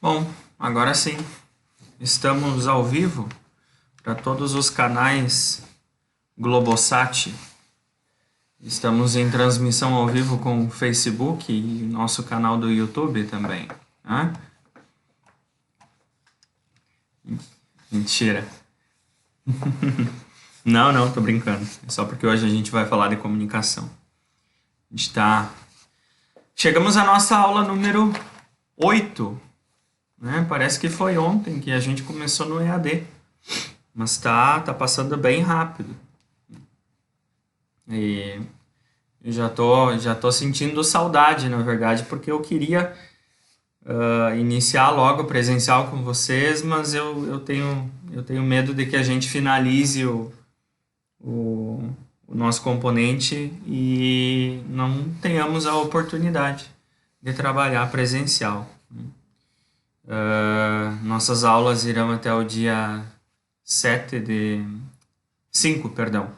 Bom, agora sim, estamos ao vivo para todos os canais Globosat. Estamos em transmissão ao vivo com o Facebook e nosso canal do YouTube também. Né? Mentira. Não, não, tô brincando. É só porque hoje a gente vai falar de comunicação. A gente tá. Chegamos à nossa aula número 8, né? Parece que foi ontem que a gente começou no EAD. Mas tá passando bem rápido. E eu já tô sentindo saudade, na verdade, porque eu queria iniciar logo presencial com vocês, mas eu tenho medo de que a gente finalize o nosso componente e não tenhamos a oportunidade de trabalhar presencial. Nossas aulas irão até o dia 7 de 5, perdão,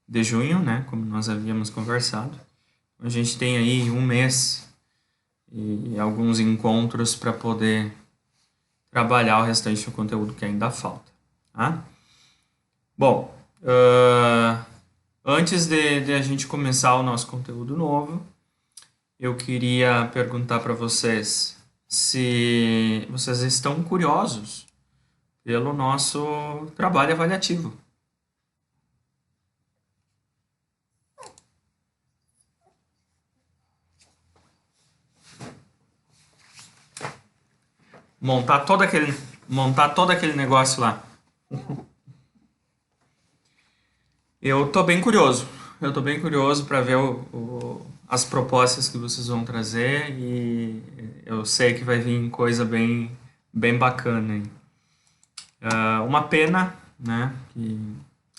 de junho, né, como nós havíamos conversado. A gente tem aí um mês e alguns encontros para poder trabalhar o restante do conteúdo que ainda falta. Tá? Bom, antes de a gente começar o nosso conteúdo novo, eu queria perguntar para vocês se vocês estão curiosos pelo nosso trabalho avaliativo. Montar todo aquele negócio lá. Eu tô bem curioso. Eu tô bem curioso para ver as propostas que vocês vão trazer e eu sei que vai vir coisa bem, bem bacana. Hein? Uma pena, né, que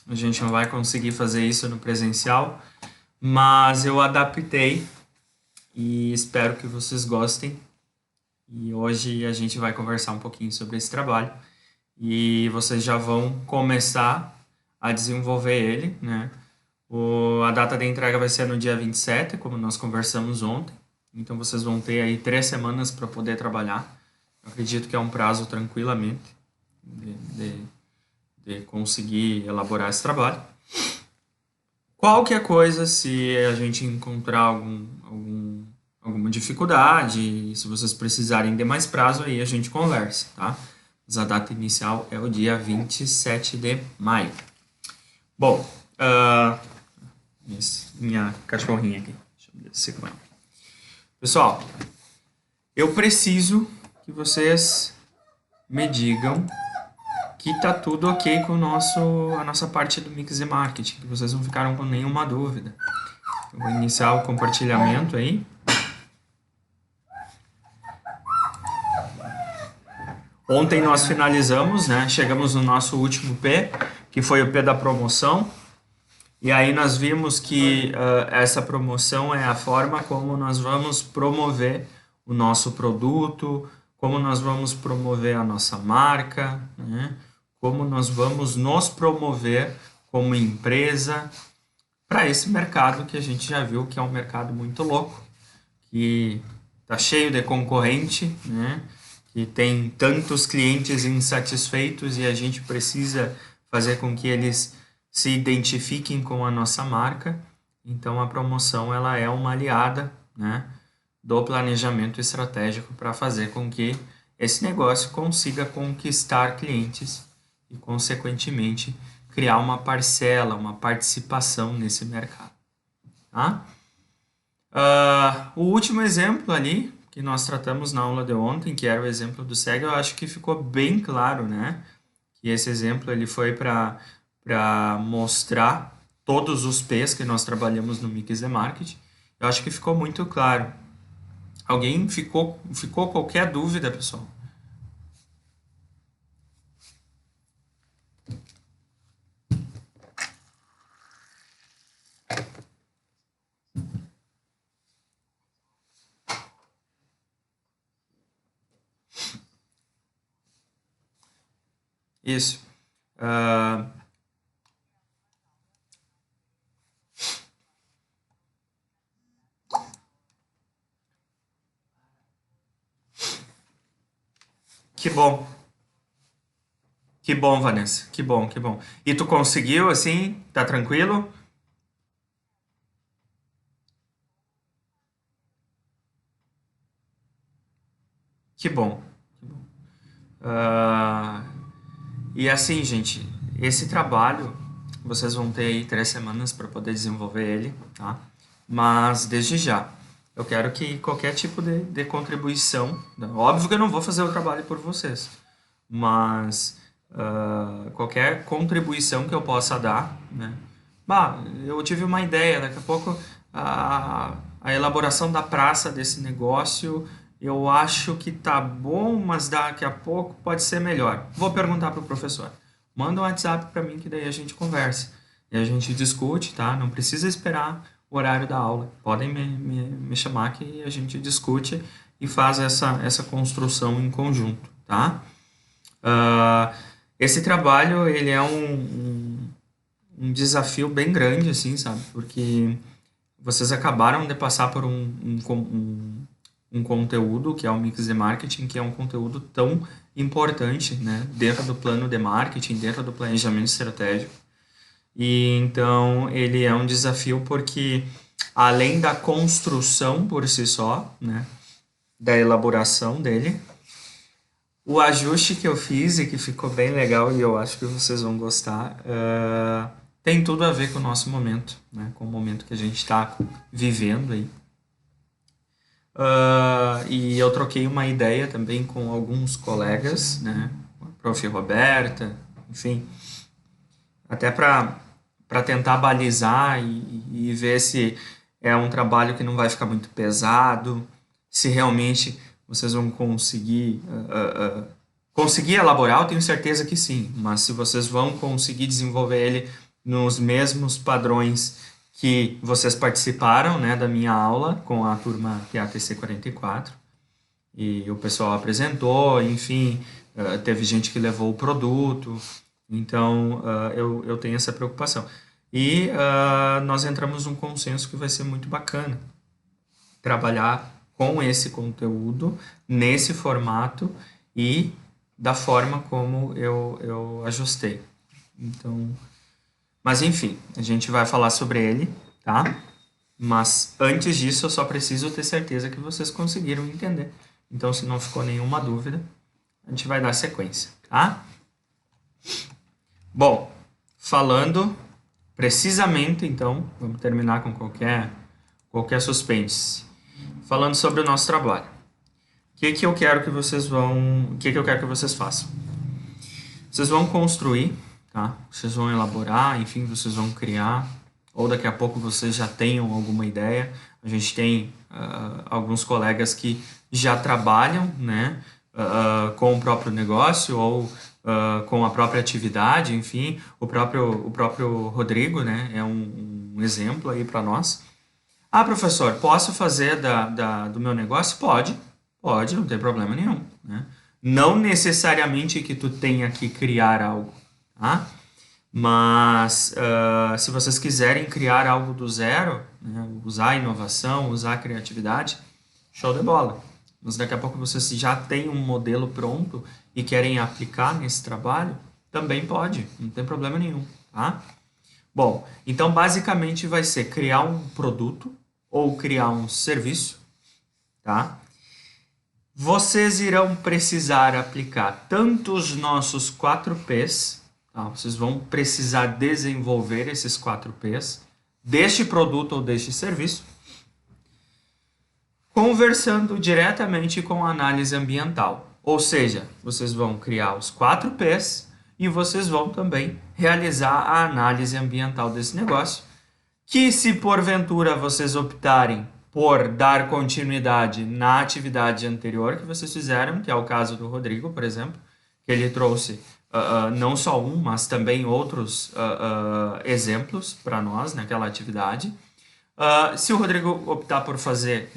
a gente não vai conseguir fazer isso no presencial, mas eu adaptei e espero que vocês gostem. E hoje a gente vai conversar um pouquinho sobre esse trabalho e vocês já vão começar a desenvolver ele, né? A data de entrega vai ser no dia 27, como nós conversamos ontem. Então vocês vão ter aí 3 semanas para poder trabalhar. Eu acredito que é um prazo tranquilamente de conseguir elaborar esse trabalho. Qualquer coisa, se a gente encontrar alguma dificuldade, se vocês precisarem de mais prazo, aí a gente conversa, tá? Mas a data inicial é o dia 27 de maio. Bom, minha cachorrinha aqui. Deixa eu descer com ela. Pessoal, eu preciso que vocês me digam que tá tudo ok com a nossa parte do Mix e Marketing, que vocês não ficaram com nenhuma dúvida. Eu vou iniciar o compartilhamento aí. Ontem nós finalizamos, né? Chegamos no nosso último P, que foi o P da promoção. E aí nós vimos que essa promoção é a forma como nós vamos promover o nosso produto, como nós vamos promover a nossa marca, né? Como nós vamos nos promover como empresa para esse mercado que a gente já viu que é um mercado muito louco, que está cheio de concorrente, né? Que tem tantos clientes insatisfeitos e a gente precisa fazer com que eles se identifiquem com a nossa marca. Então a promoção ela é uma aliada, né, do planejamento estratégico para fazer com que esse negócio consiga conquistar clientes e, consequentemente, criar uma parcela, uma participação nesse mercado. Tá? O último exemplo ali que nós tratamos na aula de ontem, que era o exemplo do SEG, eu acho que ficou bem claro, né? Que esse exemplo ele foi para mostrar todos os P's que nós trabalhamos no Mix e Marketing. Eu acho que ficou muito claro. Alguém ficou qualquer dúvida, pessoal? Isso. Ah, Que bom. Que bom, Vanessa. Que bom, que bom. E tu conseguiu, assim? Tá tranquilo? Que bom. Ah, e assim, gente, esse trabalho, vocês vão ter aí 3 semanas para poder desenvolver ele, tá? Mas desde já, eu quero que qualquer tipo de contribuição, né? Óbvio que eu não vou fazer o trabalho por vocês, mas qualquer contribuição que eu possa dar, né? Bah, eu tive uma ideia, daqui a pouco a elaboração da praça desse negócio eu acho que tá bom, mas daqui a pouco pode ser melhor. Vou perguntar pro professor. Manda um WhatsApp para mim que daí a gente conversa. E a gente discute, tá? Não precisa esperar o horário da aula. Podem me chamar que a gente discute e faz essa construção em conjunto, tá? Ah, esse trabalho, ele é um desafio bem grande, assim, sabe? Porque vocês acabaram de passar por um conteúdo que é o Mix de Marketing, que é um conteúdo tão importante, né? Dentro do plano de marketing, dentro do planejamento estratégico. E então ele é um desafio porque além da construção por si só, né? Da elaboração dele, o ajuste que eu fiz e que ficou bem legal e eu acho que vocês vão gostar, tem tudo a ver com o nosso momento, né? Com o momento que a gente está vivendo aí. E eu troquei uma ideia também com alguns colegas, né? A Prof. Roberta, enfim, até para tentar balizar e ver se é um trabalho que não vai ficar muito pesado, se realmente vocês vão conseguir elaborar, eu tenho certeza que sim, mas se vocês vão conseguir desenvolver ele nos mesmos padrões que vocês participaram, né, da minha aula com a turma PATC 44, e o pessoal apresentou, enfim, teve gente que levou o produto, então eu tenho essa preocupação. E nós entramos num consenso que vai ser muito bacana trabalhar com esse conteúdo, nesse formato e da forma como eu ajustei. Então, mas enfim, a gente vai falar sobre ele, tá? Mas antes disso, eu só preciso ter certeza que vocês conseguiram entender. Então, se não ficou nenhuma dúvida, a gente vai dar sequência, tá? Bom, falando precisamente, então, vamos terminar com qualquer suspense. Falando sobre o nosso trabalho. Que eu quero que vocês vão, o que eu quero que vocês façam? Vocês vão construir, tá? Vocês vão elaborar, enfim, vocês vão criar, ou daqui a pouco vocês já tenham alguma ideia. A gente tem alguns colegas que já trabalham, né, com o próprio negócio ou com a própria atividade, enfim, o próprio Rodrigo, né, é um exemplo aí para nós. Ah, professor, posso fazer do meu negócio? Pode, não tem problema nenhum, né? Não necessariamente que tu tenha que criar algo, tá? Mas se vocês quiserem criar algo do zero, né, usar a inovação, usar a criatividade, show de bola. Mas daqui a pouco vocês já têm um modelo pronto e querem aplicar nesse trabalho, também pode, não tem problema nenhum, tá? Bom, então basicamente vai ser criar um produto ou criar um serviço, tá? Vocês irão precisar aplicar tanto os nossos 4Ps, tá? Vocês vão precisar desenvolver esses 4Ps deste produto ou deste serviço, conversando diretamente com a análise ambiental. Ou seja, vocês vão criar os 4Ps e vocês vão também realizar a análise ambiental desse negócio, que se porventura vocês optarem por dar continuidade na atividade anterior que vocês fizeram, que é o caso do Rodrigo, por exemplo, que ele trouxe não só um, mas também outros exemplos para nós naquela atividade. Se o Rodrigo optar por fazer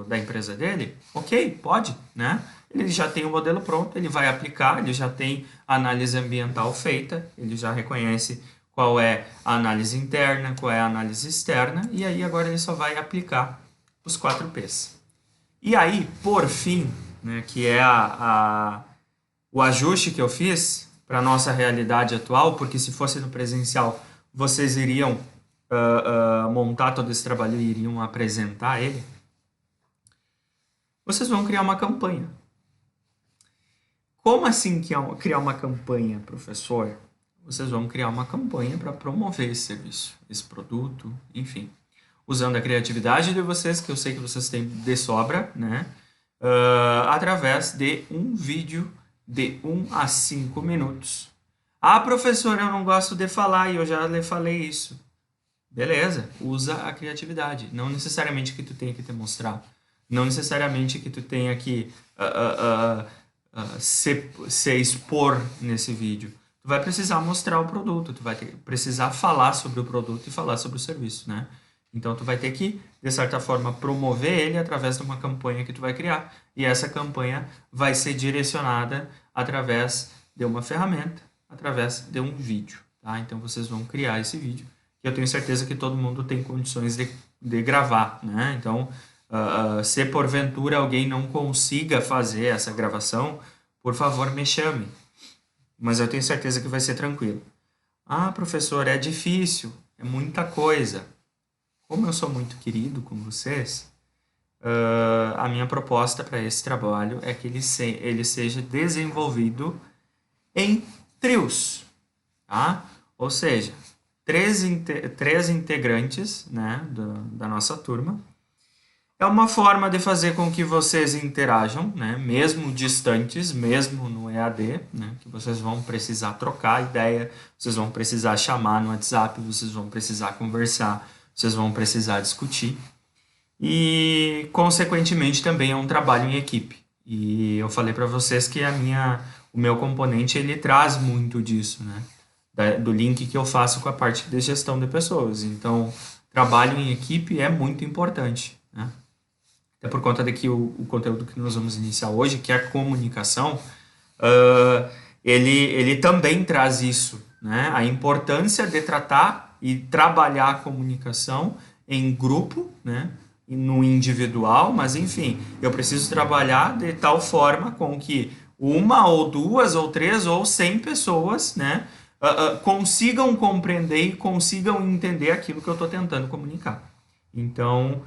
da empresa dele, ok, pode, né? Ele já tem o modelo pronto, ele vai aplicar, ele já tem a análise ambiental feita, ele já reconhece qual é a análise interna, qual é a análise externa, e aí agora ele só vai aplicar os 4Ps. E aí, por fim, né, que é o ajuste que eu fiz para a nossa realidade atual, porque se fosse no presencial, vocês iriam montar todo esse trabalho e iriam apresentar ele. Vocês vão criar uma campanha. Como assim criar uma campanha, professor? Vocês vão criar uma campanha para promover esse serviço, esse produto, enfim. Usando a criatividade de vocês, que eu sei que vocês têm de sobra, né? Através de um vídeo de 1 a 5 minutos. Ah, professor, eu não gosto de falar e eu já lhe falei isso. Beleza, usa a criatividade. Não necessariamente que tu tenha que demonstrar. Não necessariamente que tu tenha que se expor nesse vídeo. Tu vai precisar mostrar o produto, tu vai precisar falar sobre o produto e falar sobre o serviço, né? Então, tu vai ter que, de certa forma, promover ele através de uma campanha que tu vai criar. E essa campanha vai ser direcionada através de uma ferramenta, através de um vídeo, tá? Então, vocês vão criar esse vídeo, que eu tenho certeza que todo mundo tem condições de gravar, né? Então, se porventura alguém não consiga fazer essa gravação, por favor, me chame. Mas eu tenho certeza que vai ser tranquilo. Ah, professor, é difícil, é muita coisa. Como eu sou muito querido com vocês, a minha proposta para esse trabalho é que ele seja desenvolvido em trios, tá? Ou seja, três integrantes, né, da nossa turma. É uma forma de fazer com que vocês interajam, né, mesmo distantes, mesmo no EAD, né, que vocês vão precisar trocar ideia, vocês vão precisar chamar no WhatsApp, vocês vão precisar conversar, vocês vão precisar discutir. E, consequentemente, também é um trabalho em equipe. E eu falei para vocês que o meu componente ele traz muito disso, né? Do link que eu faço com a parte de gestão de pessoas. Então, trabalho em equipe é muito importante, né? Até por conta de que o conteúdo que nós vamos iniciar hoje, que é a comunicação, ele também traz isso, né? A importância de tratar e trabalhar a comunicação em grupo, né? E no individual, mas enfim, eu preciso trabalhar de tal forma com que uma ou duas ou três ou 100 pessoas, né, consigam compreender e consigam entender aquilo que eu estou tentando comunicar. Então,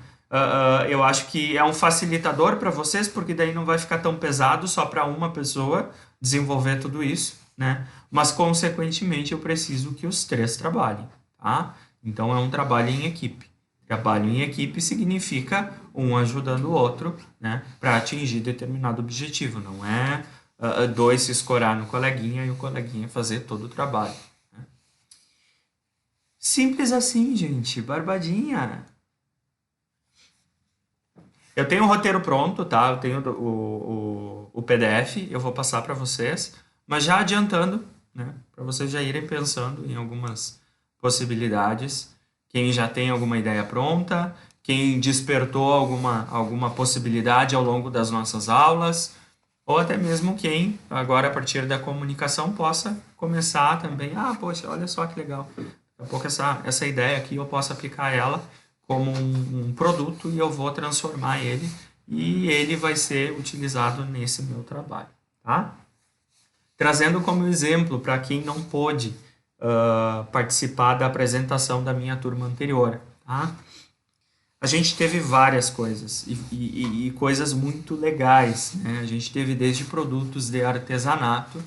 eu acho que é um facilitador para vocês, porque daí não vai ficar tão pesado só para uma pessoa desenvolver tudo isso, né? Mas, consequentemente, eu preciso que os três trabalhem, tá? Então, é um trabalho em equipe. Trabalho em equipe significa um ajudando o outro, né, para atingir determinado objetivo. Não é dois se escorar no coleguinha e o coleguinha fazer todo o trabalho, né? Simples assim, gente. Barbadinha. Eu tenho o roteiro pronto, tá? Eu tenho o PDF, eu vou passar para vocês, mas já adiantando, né, para vocês já irem pensando em algumas possibilidades. Quem já tem alguma ideia pronta, quem despertou alguma possibilidade ao longo das nossas aulas, ou até mesmo quem, agora a partir da comunicação, possa começar também. Ah, poxa, olha só que legal. Daqui a pouco essa ideia aqui eu posso aplicar ela como um produto e eu vou transformar ele e ele vai ser utilizado nesse meu trabalho, tá? Trazendo como exemplo para quem não pôde participar da apresentação da minha turma anterior, tá? A gente teve várias coisas e coisas muito legais, né? A gente teve desde produtos de artesanato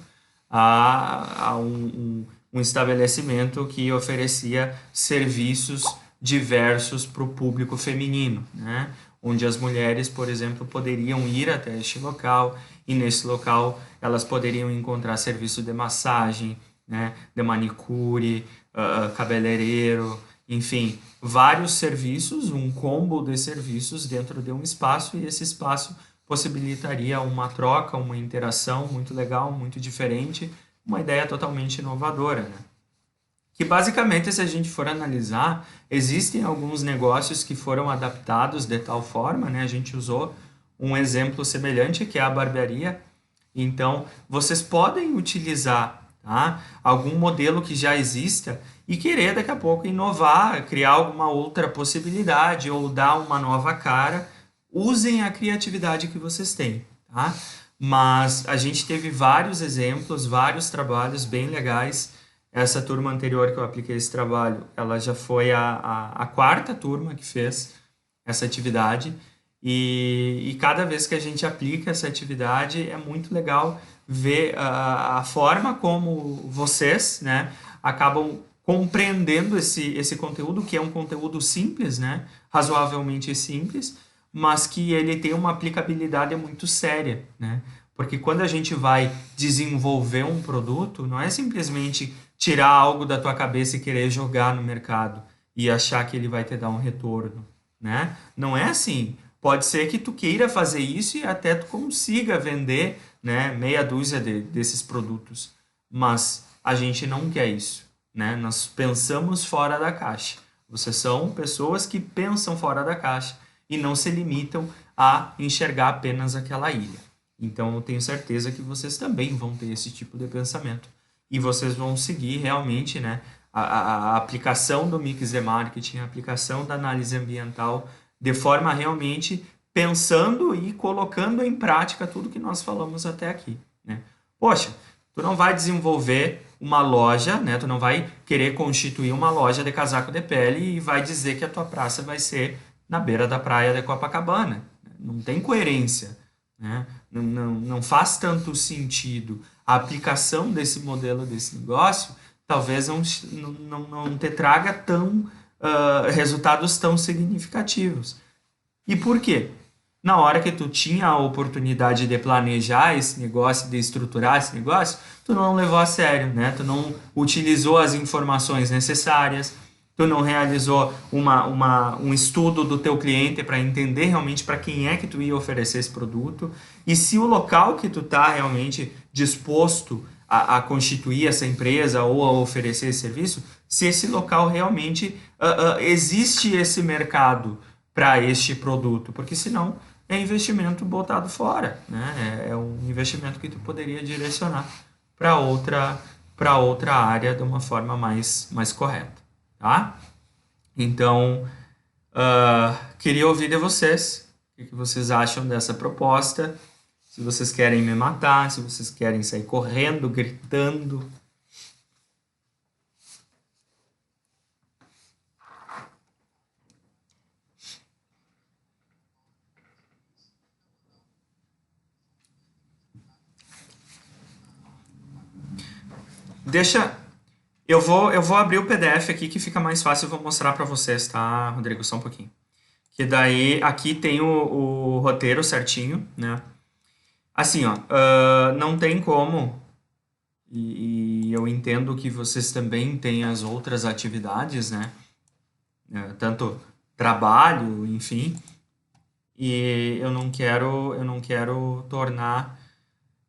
a um estabelecimento que oferecia serviços diversos para o público feminino, né? Onde as mulheres, por exemplo, poderiam ir até este local e nesse local elas poderiam encontrar serviço de massagem, né, de manicure, cabeleireiro, enfim, vários serviços, um combo de serviços dentro de um espaço, e esse espaço possibilitaria uma troca, uma interação muito legal, muito diferente, uma ideia totalmente inovadora, né? Que basicamente, se a gente for analisar, existem alguns negócios que foram adaptados de tal forma, né? A gente usou um exemplo semelhante, que é a barbearia. Então, vocês podem utilizar, tá, algum modelo que já exista e querer daqui a pouco inovar, criar alguma outra possibilidade ou dar uma nova cara. Usem a criatividade que vocês têm, tá? mas a gente teve vários exemplos, vários trabalhos bem legais. Essa turma anterior que eu apliquei esse trabalho, ela já foi a quarta turma que fez essa atividade, e cada vez que a gente aplica essa atividade é muito legal ver a forma como vocês, né, acabam compreendendo esse conteúdo, que é um conteúdo simples, né, razoavelmente simples, mas que ele tem uma aplicabilidade muito séria, né? Porque quando a gente vai desenvolver um produto, não é simplesmente tirar algo da tua cabeça e querer jogar no mercado e achar que ele vai te dar um retorno, né? Não é assim. Pode ser que tu queira fazer isso e até tu consiga vender, né, meia dúzia desses produtos, mas a gente não quer isso, né? Nós pensamos fora da caixa. Vocês são pessoas que pensam fora da caixa e não se limitam a enxergar apenas aquela ilha. Então, eu tenho certeza que vocês também vão ter esse tipo de pensamento. E vocês vão seguir realmente, né, a aplicação do mix de marketing, a aplicação da análise ambiental, de forma realmente pensando e colocando em prática tudo que nós falamos até aqui, né? Poxa, tu não vai desenvolver uma loja, né? Tu não vai querer constituir uma loja de casaco de pele e vai dizer que a tua praça vai ser na beira da praia de Copacabana. Não tem coerência, né? Não faz tanto sentido. A aplicação desse modelo, desse negócio, talvez não te traga resultados tão significativos. E por quê? Na hora que tu tinha a oportunidade de planejar esse negócio, de estruturar esse negócio, tu não levou a sério, né? Tu não utilizou as informações necessárias, tu não realizou um estudo do teu cliente para entender realmente para quem é que tu ia oferecer esse produto e se o local que tu tá realmente disposto a constituir essa empresa ou a oferecer esse serviço, se esse local realmente existe esse mercado para este produto, porque senão é investimento botado fora, né? É um investimento que tu poderia direcionar para outra área de uma forma mais correta, tá? Então, queria ouvir de vocês, o que vocês acham dessa proposta, se vocês querem me matar, se vocês querem sair correndo, gritando. Deixa. Eu vou abrir o PDF aqui que fica mais fácil, eu vou mostrar para vocês, tá, Rodrigo? Só um pouquinho. Que daí aqui tem o roteiro certinho, né? Assim, ó, não tem como, e eu entendo que vocês também têm as outras atividades, né? Tanto trabalho, enfim, e eu não quero tornar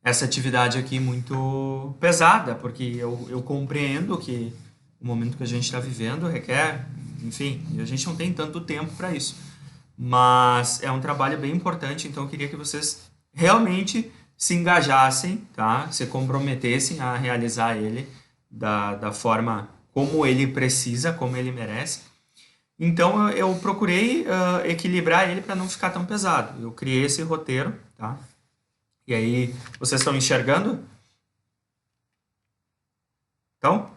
essa atividade aqui muito pesada, porque eu compreendo que o momento que a gente está vivendo requer, enfim, e a gente não tem tanto tempo para isso. Mas é um trabalho bem importante, então eu queria que vocês realmente se engajassem, tá? Se comprometessem a realizar ele da forma como ele precisa, como ele merece. Então eu procurei equilibrar ele para não ficar tão pesado. Eu criei esse roteiro, tá? E aí, vocês estão enxergando? Então?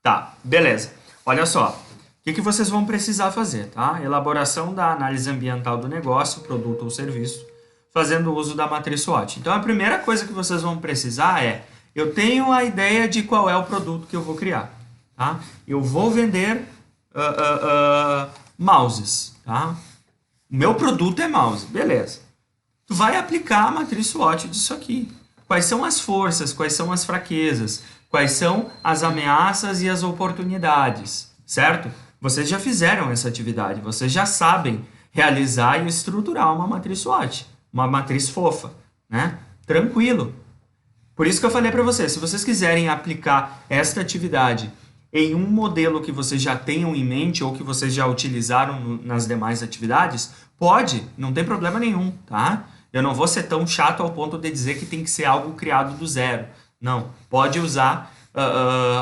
Tá, beleza. Olha só, o que vocês vão precisar fazer, tá? Elaboração da análise ambiental do negócio, produto ou serviço, fazendo uso da matriz SWOT. Então, a primeira coisa que vocês vão precisar é, eu tenho a ideia de qual é o produto que eu vou criar, tá? Eu vou vender mouses, tá? O meu produto é mouse, beleza. Tu vai aplicar a matriz SWOT disso aqui. Quais são as forças, quais são as fraquezas, quais são as ameaças e as oportunidades, certo? Vocês já fizeram essa atividade, vocês já sabem realizar e estruturar uma matriz SWOT, uma matriz fofa, né? Tranquilo. Por isso que eu falei para vocês, se vocês quiserem aplicar esta atividade em um modelo que vocês já tenham em mente ou que vocês já utilizaram nas demais atividades, pode, não tem problema nenhum, tá? Eu não vou ser tão chato ao ponto de dizer que tem que ser algo criado do zero. Não, pode usar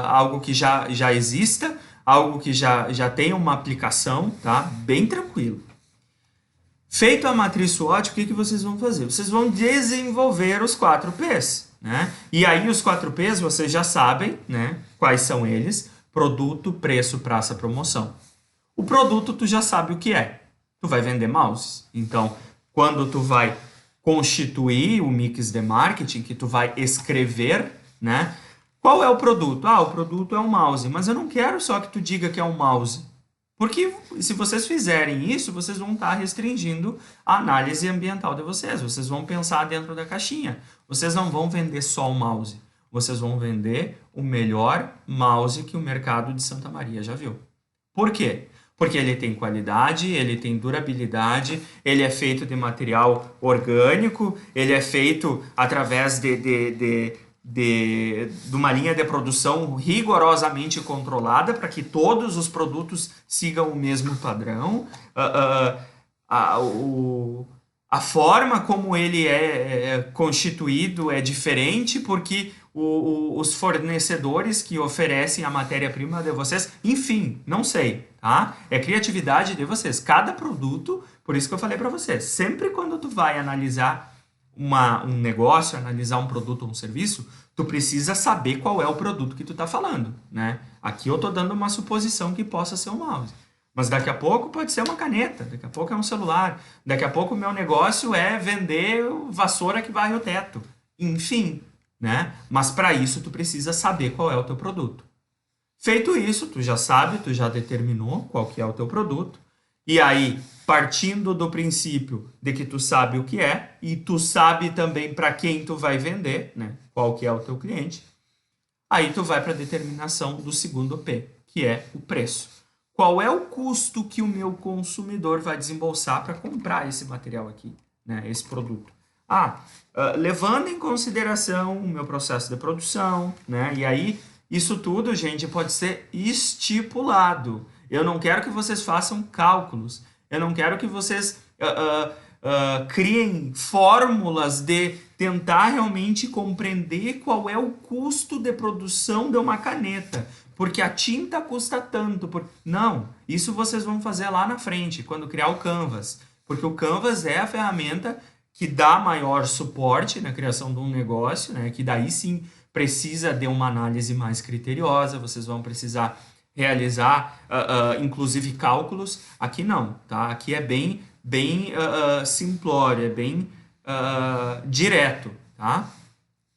algo que já exista, algo que já tenha uma aplicação, tá? Bem tranquilo. Feito a matriz SWOT, o que vocês vão fazer? Vocês vão desenvolver os 4 P's, né? E aí os 4 P's vocês já sabem, né? Quais são eles? Produto, preço, praça, promoção. O produto tu já sabe o que é. Tu vai vender mouses. Então, quando tu vai constituir o mix de marketing, que tu vai escrever, né? Qual é o produto? Ah, o produto é um mouse, mas eu não quero só que tu diga que é um mouse. Porque se vocês fizerem isso, vocês vão estar restringindo a análise ambiental de vocês. Vocês vão pensar dentro da caixinha. Vocês não vão vender só o mouse. Vocês vão vender o melhor mouse que o mercado de Santa Maria já viu. Por quê? Porque ele tem qualidade, ele tem durabilidade, ele é feito de material orgânico, ele é feito através de uma linha de produção rigorosamente controlada para que todos os produtos sigam o mesmo padrão. A forma como ele é constituído é diferente porque os fornecedores que oferecem a matéria-prima de vocês, enfim, não sei, tá? É criatividade de vocês. Cada produto, por isso que eu falei para vocês, sempre quando tu vai analisar um negócio, analisar um produto ou um serviço, tu precisa saber qual é o produto que tu tá falando, né? Aqui eu tô dando uma suposição que possa ser um mouse. Mas daqui a pouco pode ser uma caneta, daqui a pouco é um celular, daqui a pouco o meu negócio é vender vassoura que varre o teto. Enfim, né? Mas para isso tu precisa saber qual é o teu produto. Feito isso, tu já sabe, tu já determinou qual que é o teu produto. E aí, partindo do princípio de que tu sabe o que é e tu sabe também para quem tu vai vender, né? Qual que é o teu cliente, aí tu vai para a determinação do segundo P, que é o preço. Qual é o custo que o meu consumidor vai desembolsar para comprar esse material aqui, né? Esse produto? Levando em consideração o meu processo de produção, né? E aí, isso tudo, gente, pode ser estipulado. Eu não quero que vocês façam cálculos. Eu não quero que vocês criem fórmulas de tentar realmente compreender qual é o custo de produção de uma caneta. Porque a tinta custa tanto. Não, isso vocês vão fazer lá na frente, quando criar o Canvas. Porque o Canvas é a ferramenta que dá maior suporte na criação de um negócio, né? Que daí sim precisa de uma análise mais criteriosa, vocês vão precisar realizar, inclusive, cálculos. Aqui não, tá? Aqui é bem simplório, é bem direto, tá?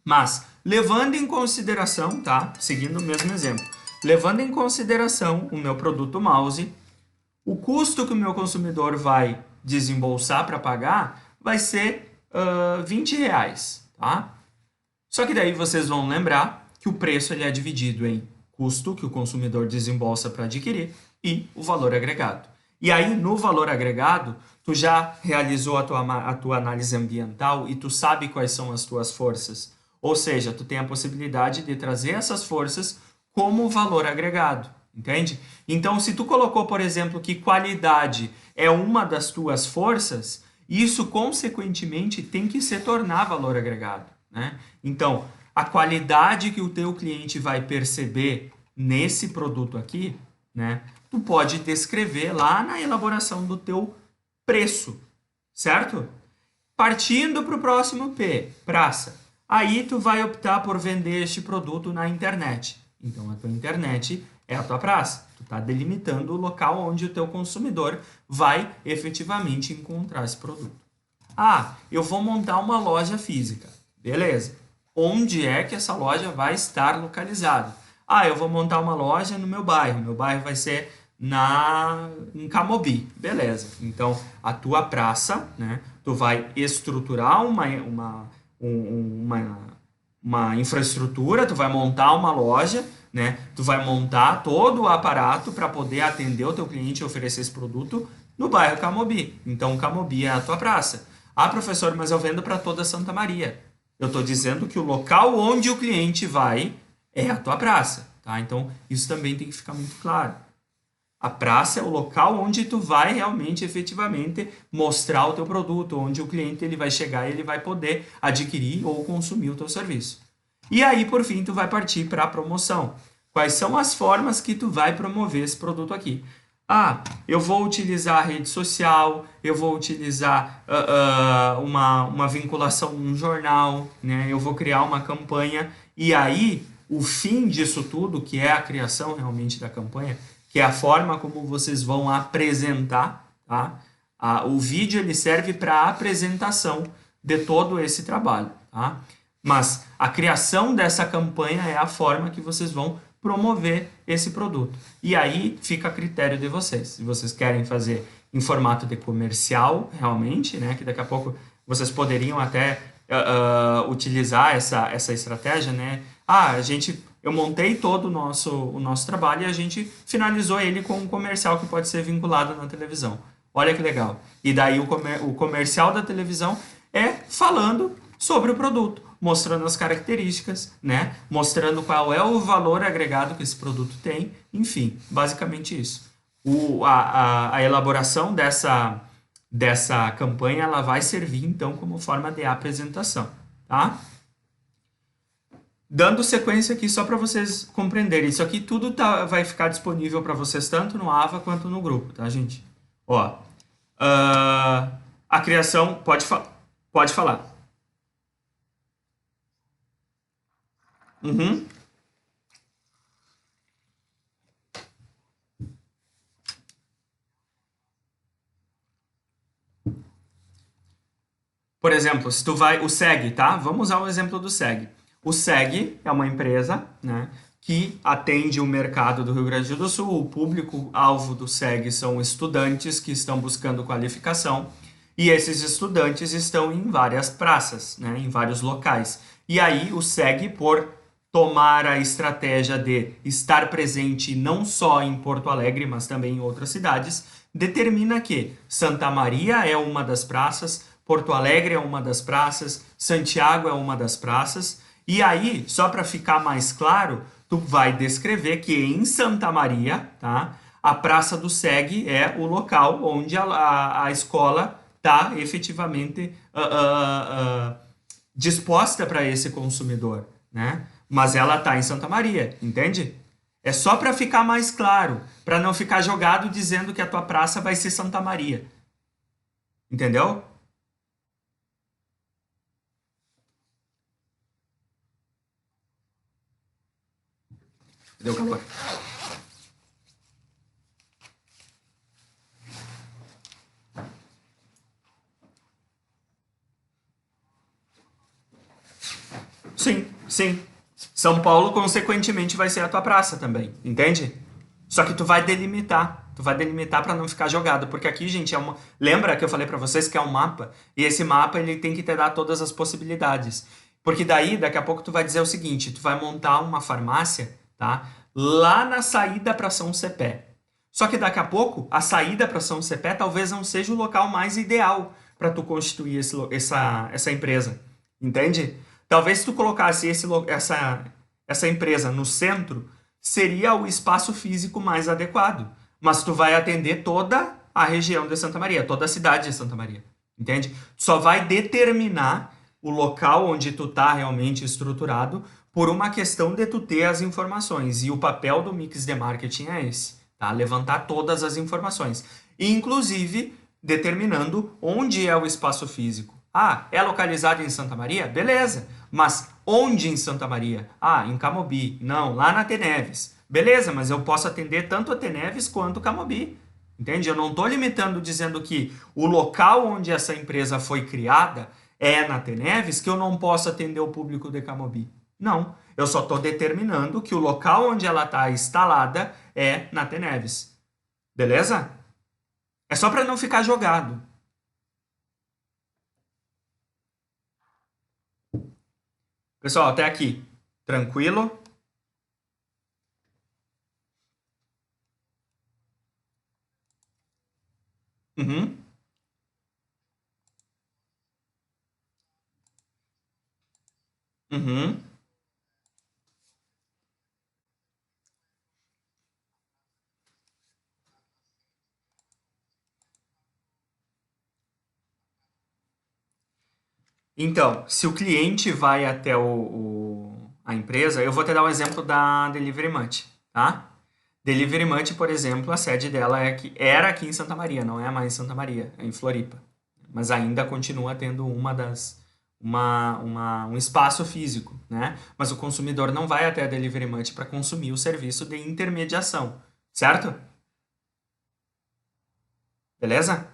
Mas, levando em consideração, tá? Seguindo o mesmo exemplo, levando em consideração o meu produto mouse, o custo que o meu consumidor vai desembolsar para pagar vai ser R$20, tá? Só que daí vocês vão lembrar que o preço ele é dividido em custo que o consumidor desembolsa para adquirir e o valor agregado. E aí, no valor agregado, tu já realizou a tua análise ambiental e tu sabe quais são as tuas forças. Ou seja, tu tem a possibilidade de trazer essas forças como valor agregado, entende? Então, se tu colocou, por exemplo, que qualidade é uma das tuas forças, isso, consequentemente, tem que se tornar valor agregado, né? Então, a qualidade que o teu cliente vai perceber nesse produto aqui, né? Tu pode descrever lá na elaboração do teu preço, certo? Partindo para o próximo P, praça. Aí tu vai optar por vender este produto na internet. Então, a tua internet é a tua praça. Tu está delimitando o local onde o teu consumidor vai efetivamente encontrar esse produto. Eu vou montar uma loja física. Beleza. Onde é que essa loja vai estar localizada? Eu vou montar uma loja no meu bairro. Meu bairro vai ser em Camobi. Beleza. Então, a tua praça, né? Tu vai estruturar uma infraestrutura, tu vai montar uma loja, né? Tu vai montar todo o aparato para poder atender o teu cliente e oferecer esse produto no bairro Camobi. Então, Camobi é a tua praça. Professor, mas eu vendo para toda Santa Maria. Eu estou dizendo que o local onde o cliente vai é a tua praça, tá? Então, isso também tem que ficar muito claro. A praça é o local onde tu vai realmente, efetivamente, mostrar o teu produto, onde o cliente ele vai chegar e ele vai poder adquirir ou consumir o teu serviço. E aí, por fim, tu vai partir para a promoção. Quais são as formas que tu vai promover esse produto aqui? Eu vou utilizar a rede social, eu vou utilizar uma vinculação num jornal, né? Eu vou criar uma campanha e aí o fim disso tudo, que é a criação realmente da campanha, que é a forma como vocês vão apresentar, tá? O vídeo ele serve para apresentação de todo esse trabalho, tá? Mas a criação dessa campanha é a forma que vocês vão promover esse produto. E aí fica a critério de vocês. Se vocês querem fazer em formato de comercial, realmente, né? Que daqui a pouco vocês poderiam até utilizar essa estratégia, né? Eu montei todo o nosso trabalho e a gente finalizou ele com um comercial que pode ser vinculado na televisão. Olha que legal. E daí o comercial da televisão é falando sobre o produto, mostrando as características, né? Mostrando qual é o valor agregado que esse produto tem, enfim, basicamente isso. A elaboração dessa campanha ela vai servir então como forma de apresentação, tá? Dando sequência aqui só para vocês compreenderem, isso aqui tudo vai ficar disponível para vocês tanto no AVA quanto no grupo, tá, gente? Ó, a criação, pode falar. Uhum. Por exemplo, se tu vai, o SEG, tá? Vamos usar o exemplo do SEG. O SEG é uma empresa, né, que atende o mercado do Rio Grande do Sul. O público-alvo do SEG são estudantes que estão buscando qualificação e esses estudantes estão em várias praças, né, em vários locais. E aí o SEG, por tomar a estratégia de estar presente não só em Porto Alegre, mas também em outras cidades, determina que Santa Maria é uma das praças, Porto Alegre é uma das praças, Santiago é uma das praças, e aí, só para ficar mais claro, tu vai descrever que em Santa Maria, tá, a Praça do SEG é o local onde a escola está efetivamente disposta para esse consumidor, né? Mas ela está em Santa Maria, entende? É só para ficar mais claro, para não ficar jogado dizendo que a tua praça vai ser Santa Maria, entendeu? Deu calor. Sim, sim. São Paulo, consequentemente, vai ser a tua praça também, entende? Só que tu vai delimitar. Tu vai delimitar para não ficar jogado, porque aqui, gente, lembra que eu falei para vocês que é um mapa? E esse mapa ele tem que te dar todas as possibilidades. Porque daí, daqui a pouco tu vai dizer o seguinte, tu vai montar uma farmácia, tá? Lá na saída para São Cepé. Só que daqui a pouco, a saída para São Cepé talvez não seja o local mais ideal para tu constituir essa empresa. Entende? Talvez se tu colocasse essa empresa no centro, seria o espaço físico mais adequado. Mas tu vai atender toda a região de Santa Maria, toda a cidade de Santa Maria. Entende? Tu só vai determinar o local onde tu está realmente estruturado por uma questão de tu ter as informações. E o papel do mix de marketing é esse, tá? Levantar todas as informações. Inclusive, determinando onde é o espaço físico. É localizado em Santa Maria? Beleza. Mas onde em Santa Maria? Em Camobi. Não, lá na Teneves. Beleza, mas eu posso atender tanto a Teneves quanto Camobi. Entende? Eu não estou limitando dizendo que o local onde essa empresa foi criada é na Teneves, que eu não posso atender o público de Camobi. Não, eu só estou determinando que o local onde ela está instalada é na Teneves. Beleza? É só para não ficar jogado. Pessoal, até aqui. Tranquilo? Uhum. Uhum. Então, se o cliente vai até a empresa, eu vou te dar um exemplo da Delivery Munch, tá? Delivery Munch, por exemplo, a sede dela era aqui em Santa Maria, não é mais em Santa Maria, é em Floripa. Mas ainda continua tendo um espaço físico, né? Mas o consumidor não vai até a Delivery Munch para consumir o serviço de intermediação, certo? Beleza?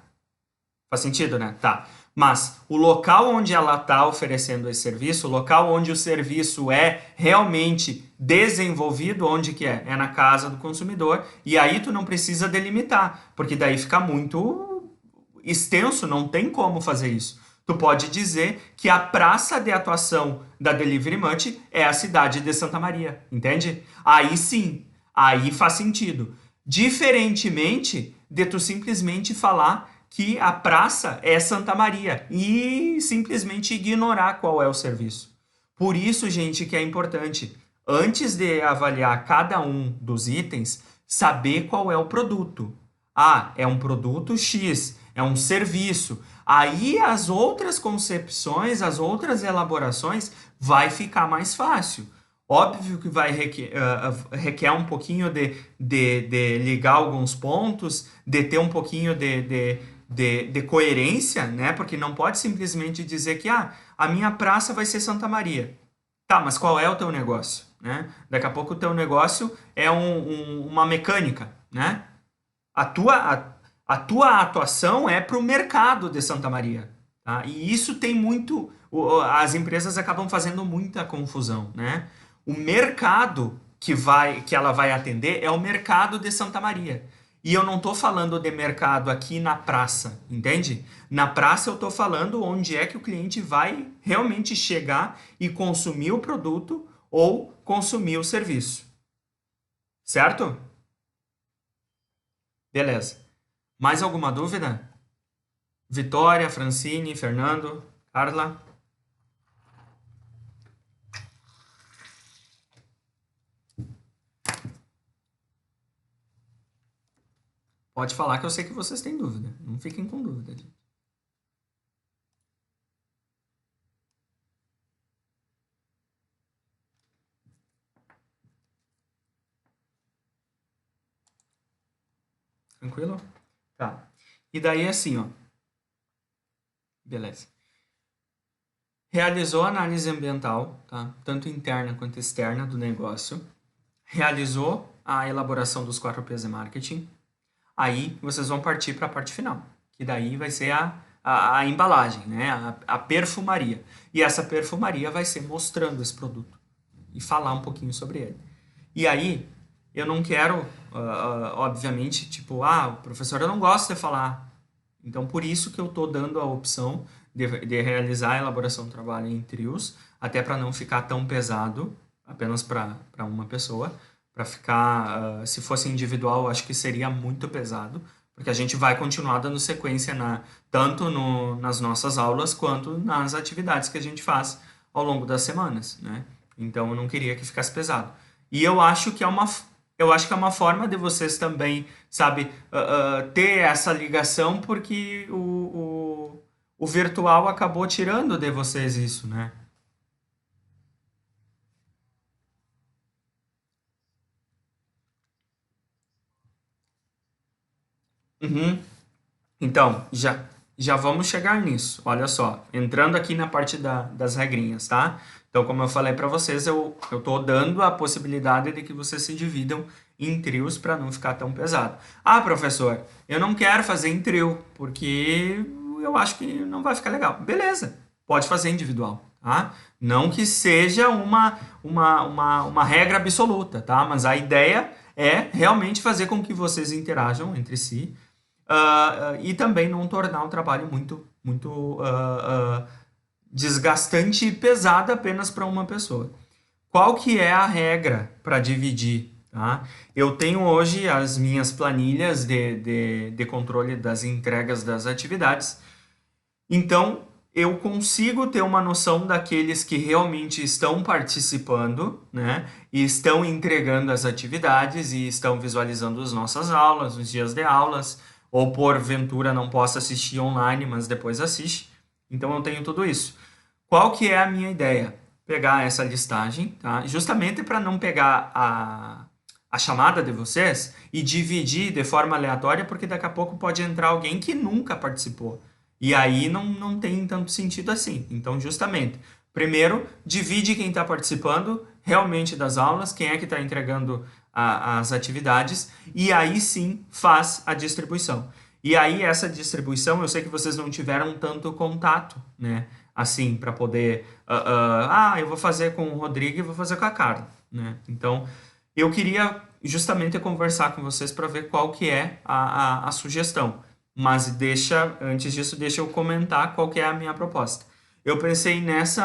Faz sentido, né? Tá. Mas o local onde ela está oferecendo esse serviço, o local onde o serviço é realmente desenvolvido, onde que é? É na casa do consumidor. E aí tu não precisa delimitar, porque daí fica muito extenso, não tem como fazer isso. Tu pode dizer que a praça de atuação da Delivery Munch é a cidade de Santa Maria, entende? Aí sim, aí faz sentido. Diferentemente de tu simplesmente falar que a praça é Santa Maria e simplesmente ignorar qual é o serviço. Por isso, gente, que é importante, antes de avaliar cada um dos itens, saber qual é o produto. Ah, é um produto X, é um serviço. Aí as outras concepções, as outras elaborações vai ficar mais fácil. Óbvio que vai requer um pouquinho de ligar alguns pontos, de ter um pouquinho de coerência, né? Porque não pode simplesmente dizer que a minha praça vai ser Santa Maria. Tá, mas qual é o teu negócio? Né? Daqui a pouco o teu negócio é uma mecânica, né? A tua atuação é para o mercado de Santa Maria. Tá? E isso tem muito. As empresas acabam fazendo muita confusão. Né? O mercado que ela vai atender é o mercado de Santa Maria. E eu não estou falando de mercado aqui na praça, entende? Na praça eu estou falando onde é que o cliente vai realmente chegar e consumir o produto ou consumir o serviço. Certo? Beleza. Mais alguma dúvida? Vitória, Francine, Fernando, Carla? Pode falar que eu sei que vocês têm dúvida. Não fiquem com dúvida. Tranquilo? Tá. E daí assim, ó. Beleza. Realizou a análise ambiental, tá? Tanto interna quanto externa do negócio. Realizou a elaboração dos 4 P's de marketing. Aí vocês vão partir para a parte final, que daí vai ser a embalagem, né? A perfumaria. E essa perfumaria vai ser mostrando esse produto e falar um pouquinho sobre ele. E aí, eu não quero, obviamente, tipo, professor, eu não gosto de falar. Então, por isso que eu estou dando a opção de realizar a elaboração do trabalho em trios, até para não ficar tão pesado, apenas para uma pessoa. Para ficar, se fosse individual, acho que seria muito pesado, porque a gente vai continuar dando sequência tanto nas nossas aulas quanto nas atividades que a gente faz ao longo das semanas, né? Então, eu não queria que ficasse pesado. E eu acho que é uma forma de vocês também, sabe, ter essa ligação, porque o virtual acabou tirando de vocês isso, né? Uhum. Então, já vamos chegar nisso. Olha só, entrando aqui na parte das regrinhas, tá? Então, como eu falei para vocês, eu tô dando a possibilidade de que vocês se dividam em trios para não ficar tão pesado. Ah, professor, eu não quero fazer em trio, porque eu acho que não vai ficar legal. Beleza, pode fazer individual, tá? Não que seja uma regra absoluta, tá? Mas a ideia é realmente fazer com que vocês interajam entre si, e também não tornar o trabalho muito desgastante e pesado apenas para uma pessoa. Qual que é a regra para dividir? Tá? Eu tenho hoje as minhas planilhas de controle das entregas das atividades, então eu consigo ter uma noção daqueles que realmente estão participando, né? E estão entregando as atividades e estão visualizando as nossas aulas, os dias de aulas, ou porventura não possa assistir online, mas depois assiste. Então eu tenho tudo isso. Qual que é a minha ideia? Pegar essa listagem, tá? Justamente para não pegar a chamada de vocês e dividir de forma aleatória, porque daqui a pouco pode entrar alguém que nunca participou. E aí não tem tanto sentido assim. Então, justamente, primeiro, divide quem está participando realmente das aulas, quem é que está entregando as atividades, e aí sim faz a distribuição. E aí, essa distribuição, eu sei que vocês não tiveram tanto contato, né? Assim, para poder. Eu vou fazer com o Rodrigo e vou fazer com a Carla, né? Então, eu queria justamente conversar com vocês para ver qual que é a sugestão. Mas antes disso, deixa eu comentar qual que é a minha proposta. Eu pensei nesse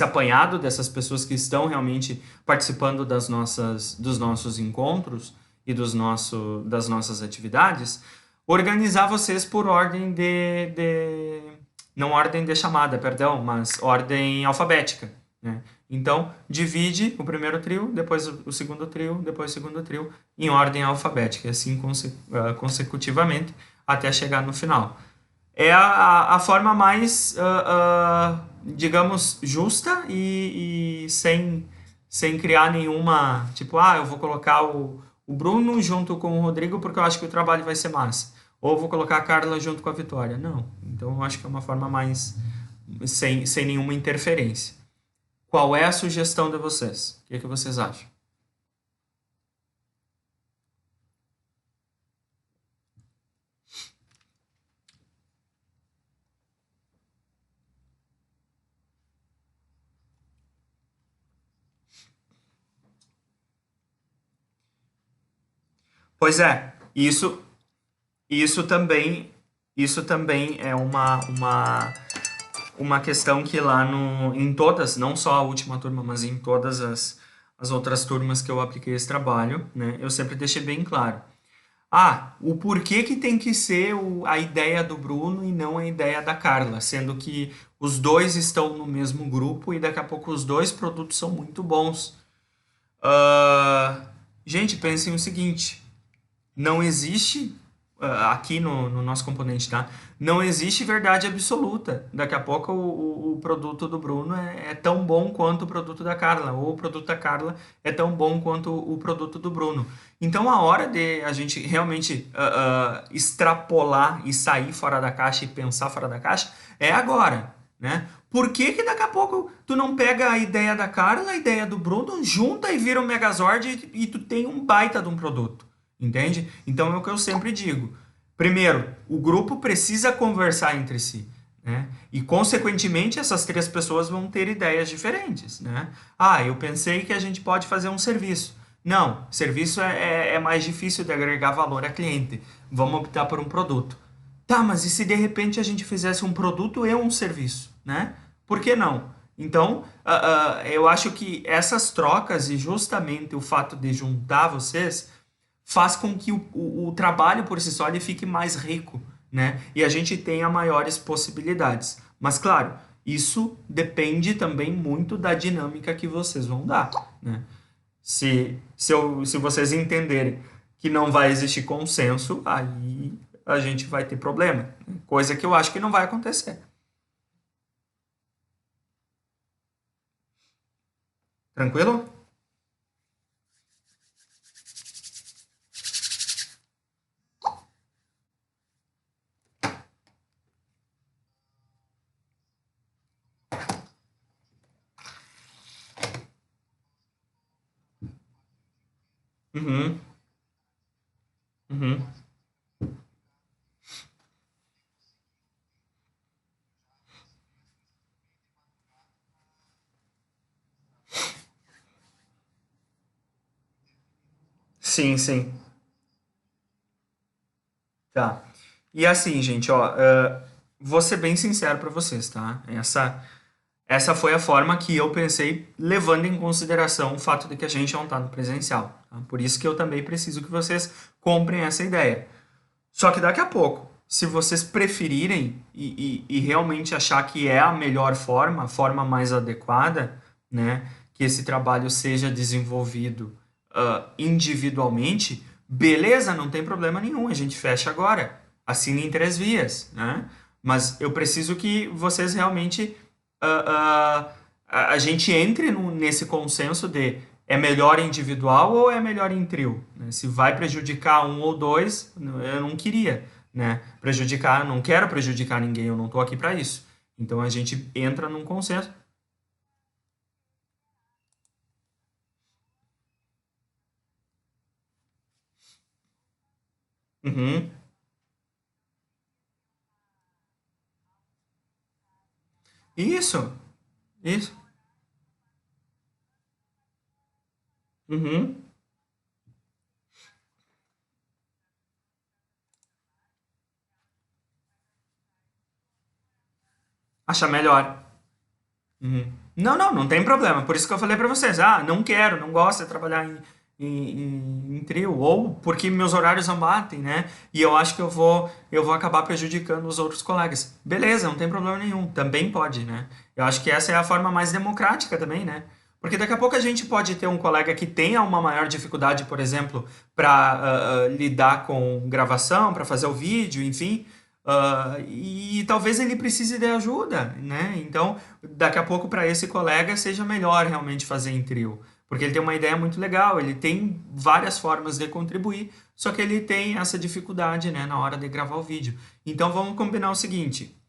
apanhado dessas pessoas que estão realmente participando dos nossos encontros e das nossas atividades, organizar vocês por ordem não ordem de chamada, perdão, mas ordem alfabética, né? Então, divide o primeiro trio, depois o segundo trio, depois o segundo trio, em ordem alfabética, assim consecutivamente, até chegar no final. É a forma mais, digamos, justa e sem criar nenhuma. Tipo, eu vou colocar o Bruno junto com o Rodrigo porque eu acho que o trabalho vai ser massa. Ou vou colocar a Carla junto com a Vitória. Não. Então eu acho que é uma forma mais. Sem nenhuma interferência. Qual é a sugestão de vocês? O que vocês acham? Pois é, isso também, isso também é uma questão que lá em todas, não só a última turma, mas em todas as outras turmas que eu apliquei esse trabalho, né, eu sempre deixei bem claro. O porquê que tem que ser a ideia do Bruno e não a ideia da Carla, sendo que os dois estão no mesmo grupo e daqui a pouco os dois produtos são muito bons. Gente, pensem o seguinte, não existe, aqui no nosso componente, tá? Não existe verdade absoluta. Daqui a pouco o produto do Bruno é tão bom quanto o produto da Carla, ou o produto da Carla é tão bom quanto o produto do Bruno. Então, a hora de a gente realmente extrapolar e sair fora da caixa e pensar fora da caixa é agora, né? Por que daqui a pouco tu não pega a ideia da Carla, a ideia do Bruno, junta e vira um Megazord e tu tem um baita de um produto? Entende? Então é o que eu sempre digo. Primeiro, o grupo precisa conversar entre si, né? E, consequentemente, essas três pessoas vão ter ideias diferentes, né? Eu pensei que a gente pode fazer um serviço. Não, serviço é mais difícil de agregar valor a cliente. Vamos optar por um produto. Tá, mas e se de repente a gente fizesse um produto e um serviço, né? Por que não? Então, eu acho que essas trocas e justamente o fato de juntar vocês faz com que o trabalho por si só ele fique mais rico, né? E a gente tenha maiores possibilidades. Mas, claro, isso depende também muito da dinâmica que vocês vão dar, né? Se vocês entenderem que não vai existir consenso, aí a gente vai ter problema. Coisa que eu acho que não vai acontecer. Tranquilo? Uhum, uhum. Sim, sim. Tá. E assim, gente, ó, vou ser bem sincero pra vocês, tá? Essa foi a forma que eu pensei, levando em consideração o fato de que a gente não tá no presencial, tá? Por isso que eu também preciso que vocês comprem essa ideia. Só que daqui a pouco, se vocês preferirem e realmente achar que é a melhor forma, a forma mais adequada, né, que esse trabalho seja desenvolvido individualmente, beleza, não tem problema nenhum, a gente fecha agora, assina em três vias, né? Mas eu preciso que vocês realmente ah, a gente entre nesse consenso de é melhor individual ou é melhor em trio, né? Se vai prejudicar um ou dois, eu não queria, né? Prejudicar, não quero prejudicar ninguém, eu não estou aqui para isso. Então a gente entra num consenso. Uhum. Isso, isso. Uhum. Achar melhor. Uhum. Não, não, não tem problema. Por isso que eu falei pra vocês, ah, não quero, não gosto de trabalhar em trio, ou porque meus horários não batem, né? E eu acho que eu vou acabar prejudicando os outros colegas. Beleza, não tem problema nenhum. Também pode, né? Eu acho que essa é a forma mais democrática também, né? Porque daqui a pouco a gente pode ter um colega que tenha uma maior dificuldade, por exemplo, para lidar com gravação, para fazer o vídeo, enfim. E talvez ele precise de ajuda, né? Então, daqui a pouco para esse colega seja melhor realmente fazer em trio, porque ele tem uma ideia muito legal, ele tem várias formas de contribuir, só que ele tem essa dificuldade, né, na hora de gravar o vídeo. Então vamos combinar o seguinte: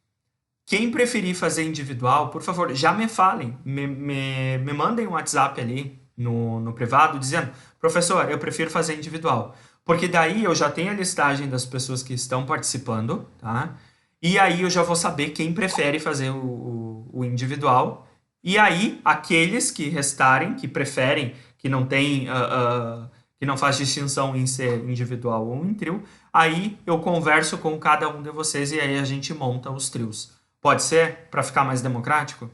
quem preferir fazer individual, por favor, já me falem, me mandem um WhatsApp ali no privado dizendo, professor, eu prefiro fazer individual. Porque daí eu já tenho a listagem das pessoas que estão participando, tá? E aí eu já vou saber quem prefere fazer o individual. E aí, aqueles que restarem, que preferem, que não tem, que não faz distinção em ser individual ou em trio, aí eu converso com cada um de vocês e aí a gente monta os trios. Pode ser? Para ficar mais democrático?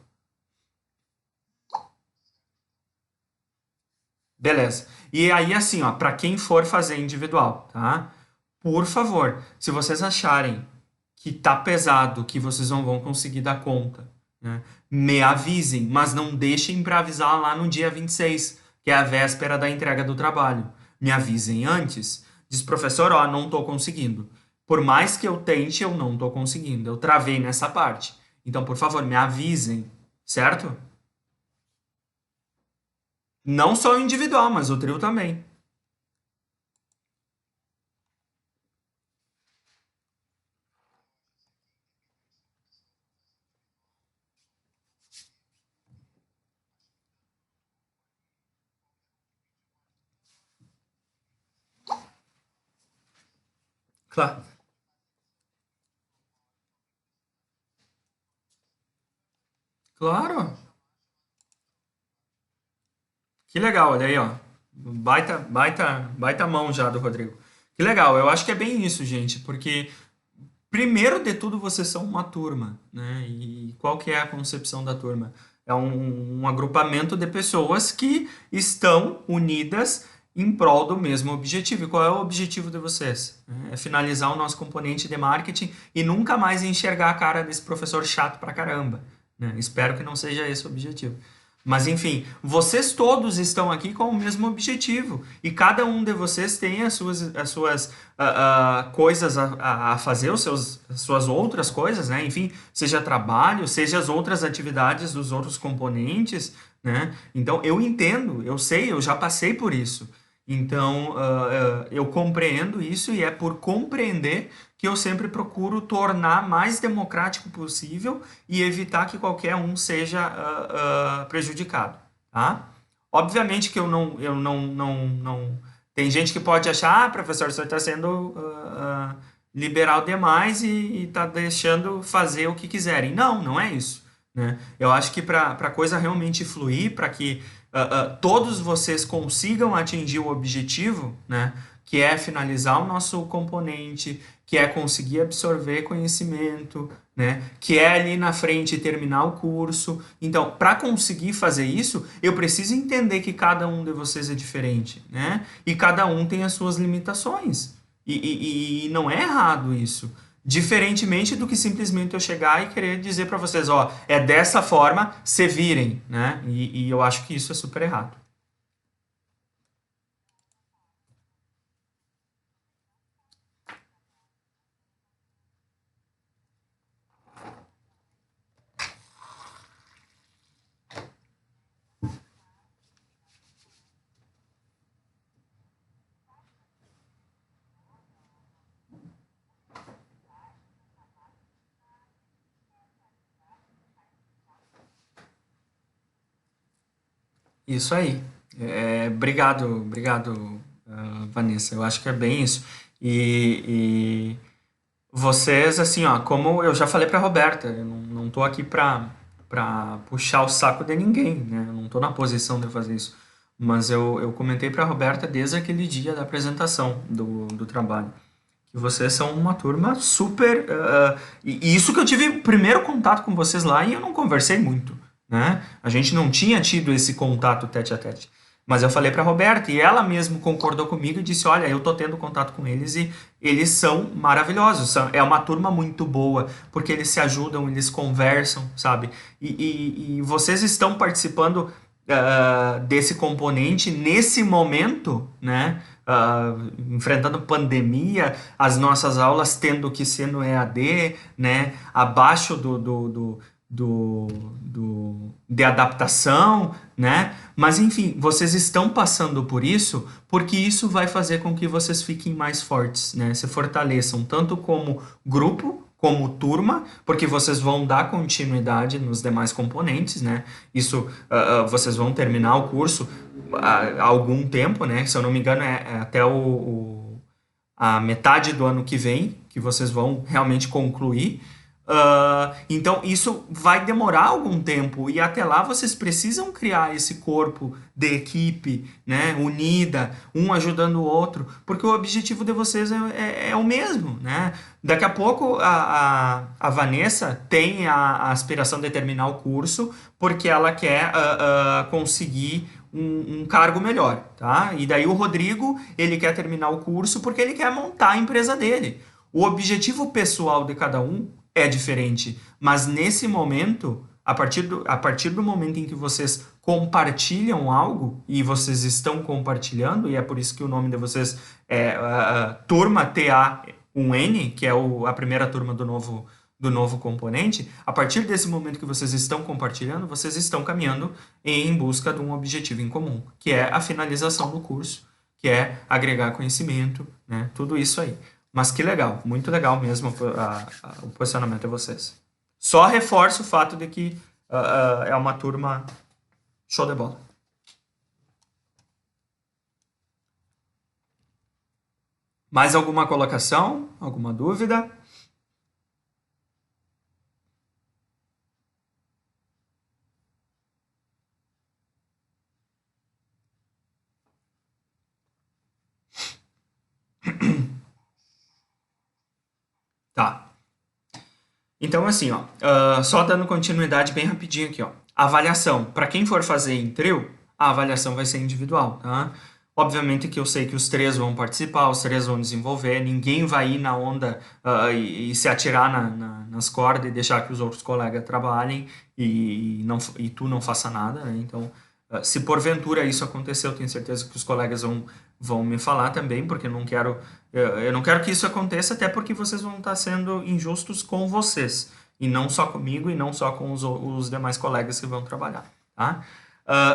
Beleza. E aí, assim, ó, para quem for fazer individual, tá? Por favor, se vocês acharem que tá pesado, que vocês não vão conseguir dar conta, né? Me avisem, mas não deixem para avisar lá no dia 26, que é a véspera da entrega do trabalho. Me avisem antes. Diz, professor, ó, não tô conseguindo. Por mais que eu tente, eu não tô conseguindo. Eu travei nessa parte. Então, por favor, me avisem, certo? Não só o individual, mas o trio também. Claro. Claro. Que legal, olha aí, ó. Baita, baita, baita mão já do Rodrigo. Que legal, eu acho que é bem isso, gente, porque primeiro de tudo vocês são uma turma, né? E qual que é a concepção da turma? É um agrupamento de pessoas que estão unidas em prol do mesmo objetivo. E qual é o objetivo de vocês? É finalizar o nosso componente de marketing e nunca mais enxergar a cara desse professor chato pra caramba, né? Espero que não seja esse o objetivo. Mas enfim, vocês todos estão aqui com o mesmo objetivo e cada um de vocês tem as suas coisas a fazer, as suas outras coisas, né? Enfim, seja trabalho, seja as outras atividades dos outros componentes, né? Então eu entendo, eu sei, eu já passei por isso. Então eu compreendo isso e é por compreender que eu sempre procuro tornar mais democrático possível e evitar que qualquer um seja prejudicado, tá? Obviamente que eu não. Tem gente que pode achar, ah, professor, você está sendo liberal demais e está deixando fazer o que quiserem. Não, não é isso, né? Eu acho que para a coisa realmente fluir, para que todos vocês consigam atingir o objetivo, né? Que é finalizar o nosso componente, que é conseguir absorver conhecimento, né? Que é ali na frente terminar o curso. Então, para conseguir fazer isso, eu preciso entender que cada um de vocês é diferente, né? E cada um tem as suas limitações. E não é errado isso. Diferentemente do que simplesmente eu chegar e querer dizer para vocês, ó, é dessa forma, se virem, né? E eu acho que isso é super errado. Isso aí. Obrigado, Vanessa. Eu acho que é bem isso. E vocês, assim, ó, como eu já falei pra Roberta, eu não tô aqui pra puxar o saco de ninguém, né? Eu não tô na posição de fazer isso. Mas eu comentei pra Roberta desde aquele dia da apresentação do trabalho, que vocês são uma turma super. E isso que eu tive o primeiro contato com vocês lá e eu não conversei muito, né? A gente não tinha tido esse contato tete a tete. Mas eu falei para a Roberta e ela mesmo concordou comigo e disse: Olha, eu tô tendo contato com eles e eles são maravilhosos. É uma turma muito boa, porque eles se ajudam, eles conversam, sabe? E vocês estão participando desse componente nesse momento, né? Enfrentando pandemia, as nossas aulas tendo que ser no EAD, né? Abaixo de adaptação, né? Mas enfim, vocês estão passando por isso porque isso vai fazer com que vocês fiquem mais fortes, né? Se fortaleçam tanto como grupo, como turma, porque vocês vão dar continuidade nos demais componentes, né? Isso, vocês vão terminar o curso há algum tempo, né? Se eu não me engano, é até a metade do ano que vem que vocês vão realmente concluir. Então, isso vai demorar algum tempo e até lá vocês precisam criar esse corpo de equipe, né, unida, um ajudando o outro, porque o objetivo de vocês é o mesmo, né? Daqui a pouco a Vanessa tem a aspiração de terminar o curso porque ela quer conseguir um cargo melhor, tá? E daí o Rodrigo, ele quer terminar o curso porque ele quer montar a empresa dele. O objetivo pessoal de cada um é diferente, mas nesse momento, a partir do momento em que vocês compartilham algo, e vocês estão compartilhando, e é por isso que o nome de vocês é Turma TA1N, que é a primeira turma do novo componente, a partir desse momento que vocês estão compartilhando, vocês estão caminhando em busca de um objetivo em comum, que é a finalização do curso, que é agregar conhecimento, né? Tudo isso aí. Mas que legal, muito legal mesmo o posicionamento de vocês. Só reforça o fato de que é uma turma show de bola. Mais alguma colocação? Alguma dúvida? Tá. Então, assim, ó, só dando continuidade bem rapidinho aqui, ó. Avaliação. Para quem for fazer em trio, a avaliação vai ser individual, tá? Obviamente que eu sei que os três vão participar, os três vão desenvolver, ninguém vai ir na onda e se atirar nas cordas e deixar que os outros colegas trabalhem e tu não faça nada, né? Então, se porventura isso acontecer, eu tenho certeza que os colegas vão me falar também, porque eu não quero que isso aconteça, até porque vocês vão estar sendo injustos com vocês, e não só comigo, e não só com os demais colegas que vão trabalhar, tá?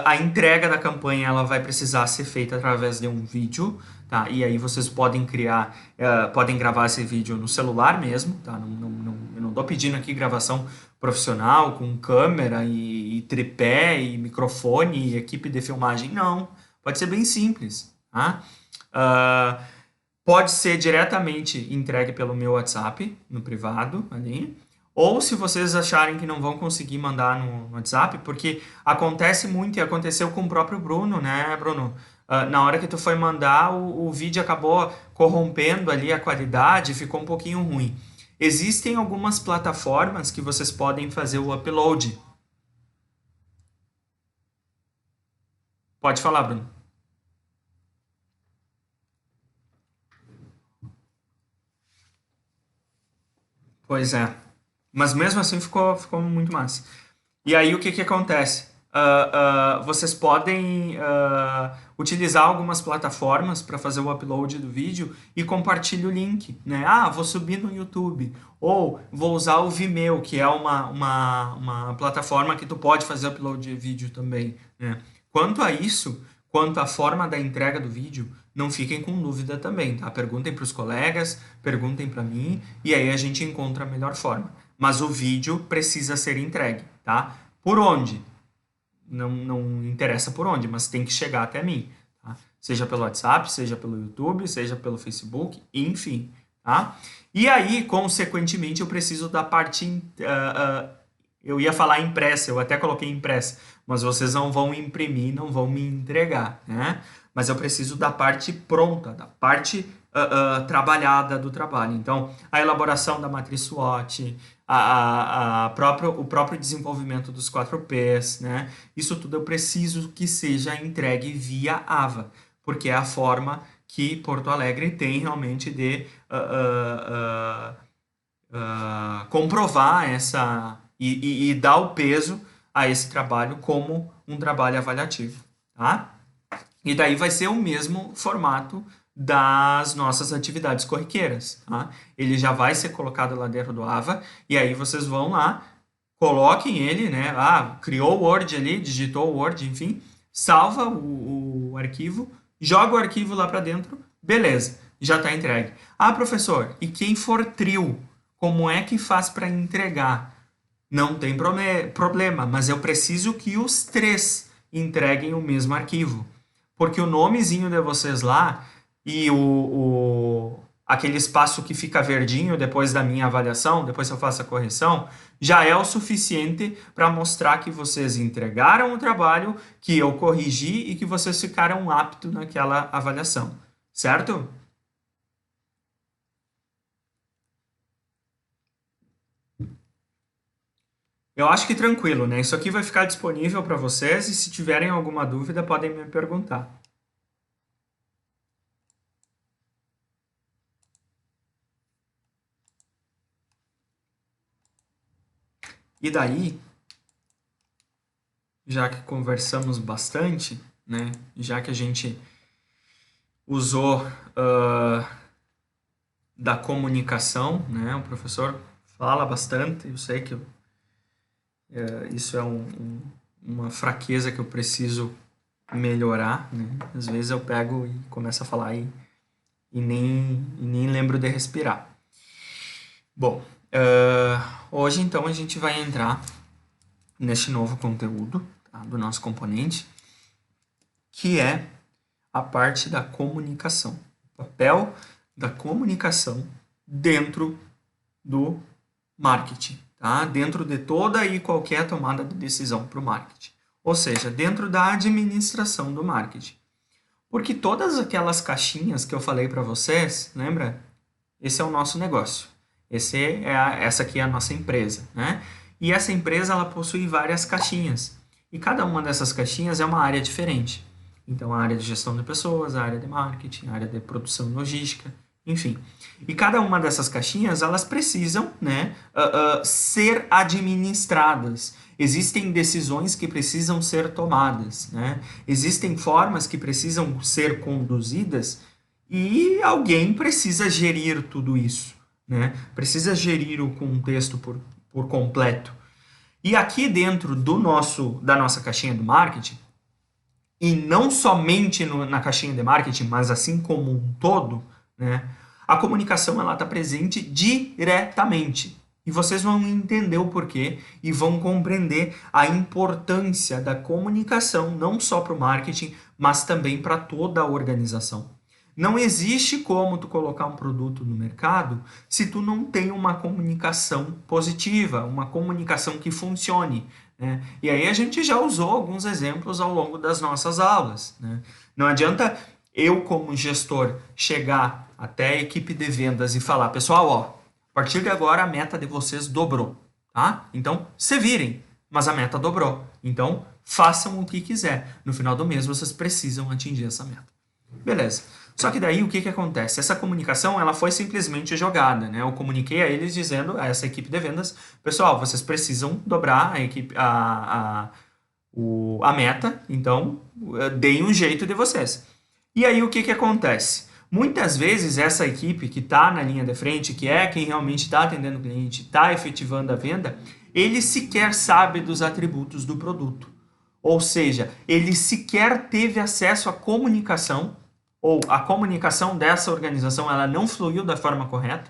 A entrega da campanha ela vai precisar ser feita através de um vídeo, tá? E aí vocês podem podem gravar esse vídeo no celular mesmo, tá? Eu não estou pedindo aqui gravação profissional com câmera e tripé e microfone e equipe de filmagem, não. Pode ser bem simples, tá? Uh, Pode ser diretamente entregue pelo meu WhatsApp, no privado, ali. Ou se vocês acharem que não vão conseguir mandar no WhatsApp, porque acontece muito e aconteceu com o próprio Bruno, né, Bruno? Na hora que tu foi mandar, o vídeo acabou corrompendo ali a qualidade, ficou um pouquinho ruim. Existem algumas plataformas que vocês podem fazer o upload. Pode falar, Bruno. Pois é. Mas mesmo assim ficou muito massa. E aí o que que acontece? Vocês podem utilizar algumas plataformas para fazer o upload do vídeo e compartilhe o link, né? Ah, vou subir no YouTube. Ou vou usar o Vimeo, que é uma plataforma que tu pode fazer upload de vídeo também, né? Quanto a isso, quanto à forma da entrega do vídeo, não fiquem com dúvida também, tá? Perguntem para os colegas, perguntem para mim, e aí a gente encontra a melhor forma. Mas o vídeo precisa ser entregue, tá? Por onde? não interessa por onde, mas tem que chegar até mim, tá? Seja pelo WhatsApp, seja pelo YouTube, seja pelo Facebook, enfim, tá? E aí, consequentemente, eu preciso da parte... eu ia falar impressa, eu até coloquei impressa, mas vocês não vão imprimir, não vão me entregar, né? Mas eu preciso da parte pronta, da parte trabalhada do trabalho. Então, a elaboração da matriz SWOT, o próprio desenvolvimento dos 4Ps, né? Isso tudo eu preciso que seja entregue via AVA, porque é a forma que Porto Alegre tem realmente de comprovar essa e dar o peso a esse trabalho como um trabalho avaliativo, tá? E daí vai ser o mesmo formato das nossas atividades corriqueiras, tá? Ele já vai ser colocado lá dentro do AVA, e aí vocês vão lá, coloquem ele, né? Criou o Word ali, digitou o Word, enfim, salva o arquivo, joga o arquivo lá para dentro, beleza, já está entregue. Professor, e quem for trio, como é que faz para entregar? Não tem problema, mas eu preciso que os 3 entreguem o mesmo arquivo. Porque o nomezinho de vocês lá e aquele espaço que fica verdinho depois da minha avaliação, depois que eu faço a correção, já é o suficiente para mostrar que vocês entregaram o trabalho, que eu corrigi e que vocês ficaram aptos naquela avaliação. Certo? Eu acho que tranquilo, né? Isso aqui vai ficar disponível para vocês e se tiverem alguma dúvida podem me perguntar. E daí, já que conversamos bastante, né? Já que a gente usou da comunicação, né? O professor fala bastante, eu sei que isso é uma fraqueza que eu preciso melhorar, né? Às vezes eu pego e começo a falar e nem lembro de respirar. Bom, hoje então a gente vai entrar neste novo conteúdo, tá, do nosso componente, que é a parte da comunicação. O papel da comunicação dentro do marketing, tá? Dentro de toda e qualquer tomada de decisão para o marketing. Ou seja, dentro da administração do marketing. Porque todas aquelas caixinhas que eu falei para vocês, lembra? Esse é o nosso negócio. Essa aqui é a nossa empresa, né? E essa empresa ela possui várias caixinhas. E cada uma dessas caixinhas é uma área diferente. Então, a área de gestão de pessoas, a área de marketing, a área de produção e logística, enfim. E cada uma dessas caixinhas, elas precisam, né, ser administradas. Existem decisões que precisam ser tomadas, né? Existem formas que precisam ser conduzidas e alguém precisa gerir tudo isso, né? Precisa gerir o contexto por completo. E aqui dentro da nossa caixinha do marketing, e não somente na caixinha de marketing, mas assim como um todo, né, a comunicação ela está presente diretamente. E vocês vão entender o porquê e vão compreender a importância da comunicação, não só para o marketing, mas também para toda a organização. Não existe como tu colocar um produto no mercado se tu não tem uma comunicação positiva, uma comunicação que funcione, né? E aí a gente já usou alguns exemplos ao longo das nossas aulas, né? Não adianta eu, como gestor, chegar até a equipe de vendas e falar, pessoal, ó, a partir de agora a meta de vocês dobrou, tá? Então, se virem, mas a meta dobrou. Então, façam o que quiser. No final do mês, vocês precisam atingir essa meta. Beleza. Só que daí o que acontece? Essa comunicação ela foi simplesmente jogada, né? Eu comuniquei a eles dizendo a essa equipe de vendas, pessoal, vocês precisam dobrar a meta, então deem um jeito de vocês. E aí o que acontece? Muitas vezes essa equipe que está na linha de frente, que é quem realmente está atendendo o cliente, está efetivando a venda, ele sequer sabe dos atributos do produto. Ou seja, ele sequer teve acesso à comunicação, ou a comunicação dessa organização ela não fluiu da forma correta,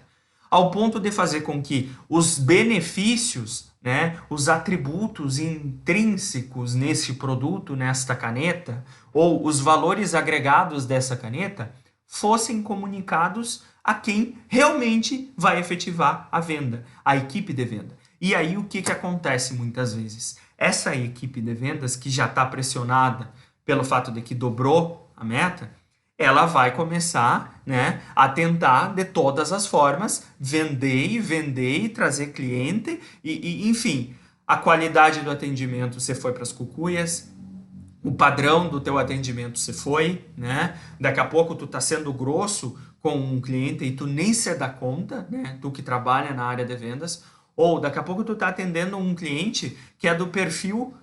ao ponto de fazer com que os benefícios, né, os atributos intrínsecos nesse produto, nesta caneta, ou os valores agregados dessa caneta, fossem comunicados a quem realmente vai efetivar a venda, a equipe de venda. E aí o que acontece muitas vezes? Essa equipe de vendas que já está pressionada pelo fato de que dobrou a meta, ela vai começar, né, a tentar de todas as formas vender e trazer cliente enfim, a qualidade do atendimento você foi para as cucuias, o padrão do teu atendimento se foi, né? Daqui a pouco tu tá sendo grosso com um cliente e tu nem se dá conta, né? Tu que trabalha na área de vendas, ou daqui a pouco tu tá atendendo um cliente que é do perfil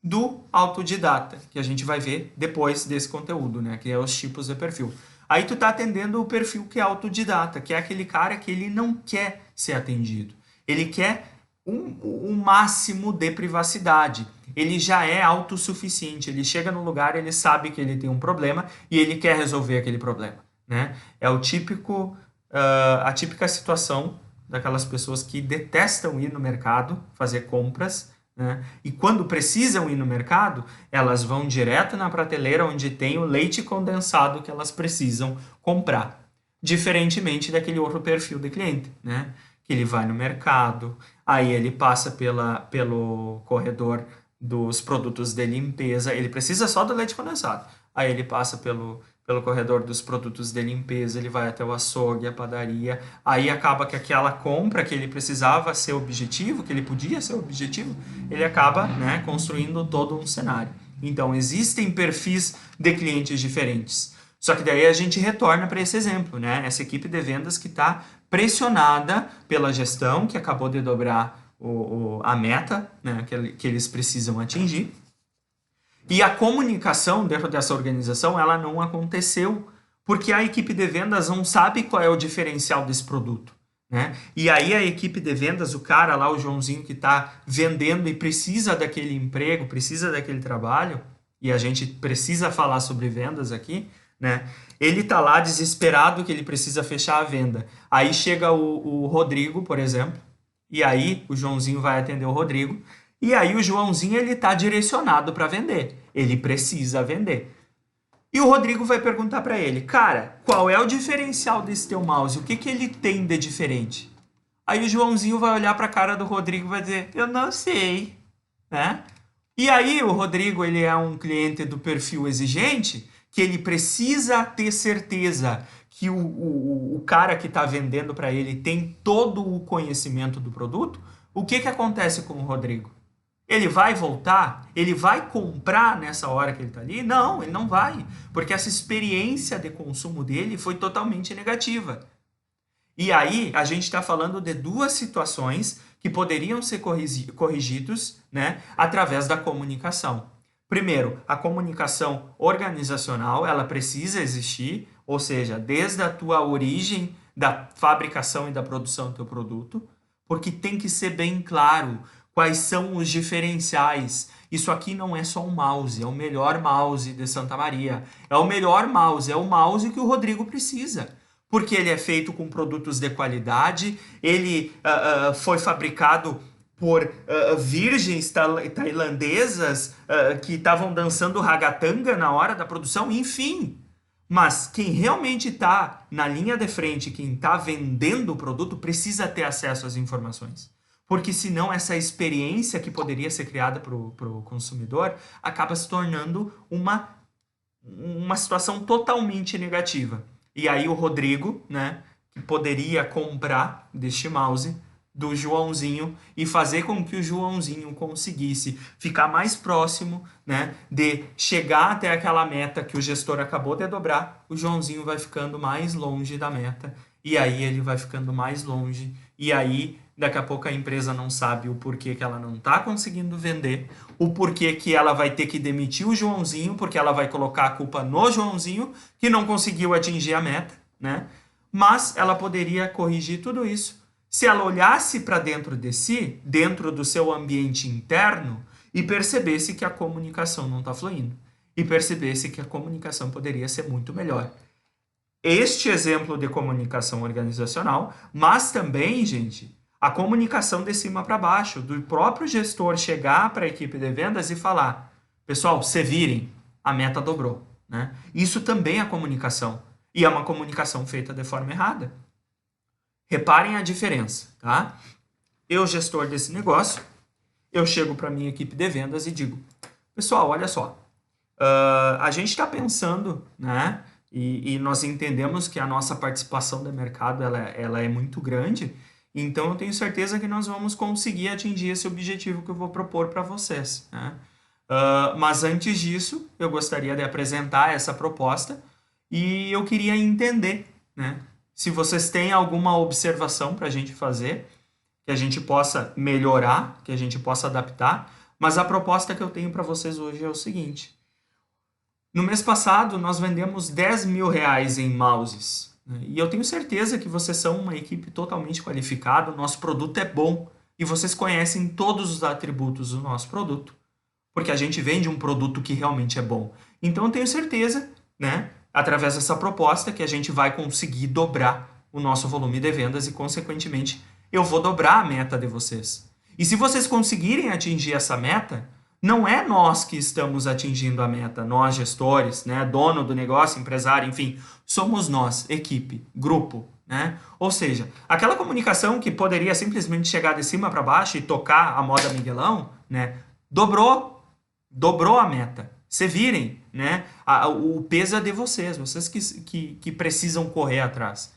do autodidata, que a gente vai ver depois desse conteúdo, né? Que é os tipos de perfil. Aí tu tá atendendo o perfil que é autodidata, que é aquele cara que ele não quer ser atendido. Ele quer um máximo de privacidade. Ele já é autossuficiente. Ele chega no lugar, ele sabe que ele tem um problema e ele quer resolver aquele problema, né? É o típico, a típica situação daquelas pessoas que detestam ir no mercado fazer compras, né? E quando precisam ir no mercado, elas vão direto na prateleira onde tem o leite condensado que elas precisam comprar. Diferentemente daquele outro perfil de cliente, né? Que ele vai no mercado, aí ele passa pelo corredor dos produtos de limpeza, ele precisa só do leite condensado. Aí ele passa pelo corredor dos produtos de limpeza, ele vai até o açougue, a padaria, aí acaba que aquela compra que ele precisava ser objetivo, que ele podia ser objetivo, ele acaba, né, construindo todo um cenário. Então, existem perfis de clientes diferentes. Só que daí a gente retorna para esse exemplo, né? Essa equipe de vendas que está pressionada pela gestão, que acabou de dobrar a meta, né, que eles precisam atingir. E a comunicação dentro dessa organização, ela não aconteceu porque a equipe de vendas não sabe qual é o diferencial desse produto, né? E aí a equipe de vendas, o cara lá, o Joãozinho que está vendendo e precisa daquele emprego, precisa daquele trabalho, e a gente precisa falar sobre vendas aqui, né? Ele está lá desesperado que ele precisa fechar a venda. Aí chega o Rodrigo, por exemplo, e aí o Joãozinho vai atender o Rodrigo, e aí o Joãozinho ele está direcionado para vender. Ele precisa vender. E o Rodrigo vai perguntar para ele, cara, qual é o diferencial desse teu mouse? O que ele tem de diferente? Aí o Joãozinho vai olhar para a cara do Rodrigo e vai dizer, eu não sei, né? E aí o Rodrigo, ele é um cliente do perfil exigente, que ele precisa ter certeza que o cara que está vendendo para ele tem todo o conhecimento do produto. O que acontece com o Rodrigo? Ele vai voltar? Ele vai comprar nessa hora que ele está ali? Não, ele não vai, porque essa experiência de consumo dele foi totalmente negativa. E aí a gente está falando de duas situações que poderiam ser corrigidos, né, através da comunicação. Primeiro, a comunicação organizacional, ela precisa existir, ou seja, desde a tua origem da fabricação e da produção do teu produto, porque tem que ser bem claro quais são os diferenciais. Isso aqui não é só um mouse, é o melhor mouse de Santa Maria. É o melhor mouse, é o mouse que o Rodrigo precisa. Porque ele é feito com produtos de qualidade, ele foi fabricado por virgens tailandesas que estavam dançando ragatanga na hora da produção, enfim. Mas quem realmente está na linha de frente, quem está vendendo o produto, precisa ter acesso às informações. Porque senão essa experiência que poderia ser criada para o consumidor acaba se tornando uma situação totalmente negativa. E aí o Rodrigo, né, que poderia comprar deste mouse do Joãozinho e fazer com que o Joãozinho conseguisse ficar mais próximo, né, de chegar até aquela meta que o gestor acabou de dobrar, o Joãozinho vai ficando mais longe da meta, e aí ele vai ficando mais longe, e aí daqui a pouco a empresa não sabe o porquê que ela não está conseguindo vender, o porquê que ela vai ter que demitir o Joãozinho, porque ela vai colocar a culpa no Joãozinho, que não conseguiu atingir a meta, né? Mas ela poderia corrigir tudo isso se ela olhasse para dentro de si, dentro do seu ambiente interno, e percebesse que a comunicação não está fluindo. E percebesse que a comunicação poderia ser muito melhor. este exemplo de comunicação organizacional, mas também, gente, a comunicação de cima para baixo, do próprio gestor chegar para a equipe de vendas e falar: pessoal, se virem, a meta dobrou, né? Isso também é comunicação, e é uma comunicação feita de forma errada. Reparem a diferença, tá? Eu, gestor desse negócio, eu chego para minha equipe de vendas e digo: pessoal, olha só, a gente está pensando, né? E nós entendemos que a nossa participação de mercado ela é muito grande, então eu tenho certeza que nós vamos conseguir atingir esse objetivo que eu vou propor para vocês, né? Mas antes disso, eu gostaria de apresentar essa proposta e eu queria entender, né? Se vocês têm alguma observação para a gente fazer, que a gente possa melhorar, que a gente possa adaptar, mas a proposta que eu tenho para vocês hoje é o seguinte: no mês passado, nós vendemos 10 mil reais em mouses, né? E eu tenho certeza que vocês são uma equipe totalmente qualificada, o nosso produto é bom e vocês conhecem todos os atributos do nosso produto, porque a gente vende um produto que realmente é bom. Então eu tenho certeza, né, através dessa proposta, que a gente vai conseguir dobrar o nosso volume de vendas e, consequentemente, eu vou dobrar a meta de vocês. E se vocês conseguirem atingir essa meta, não é nós que estamos atingindo a meta, nós gestores, né, dono do negócio, empresário, enfim, somos nós, equipe, grupo, né? Ou seja, aquela comunicação que poderia simplesmente chegar de cima para baixo e tocar a moda Miguelão, né, dobrou a meta. Se virem, né? O peso é de vocês, vocês que precisam correr atrás.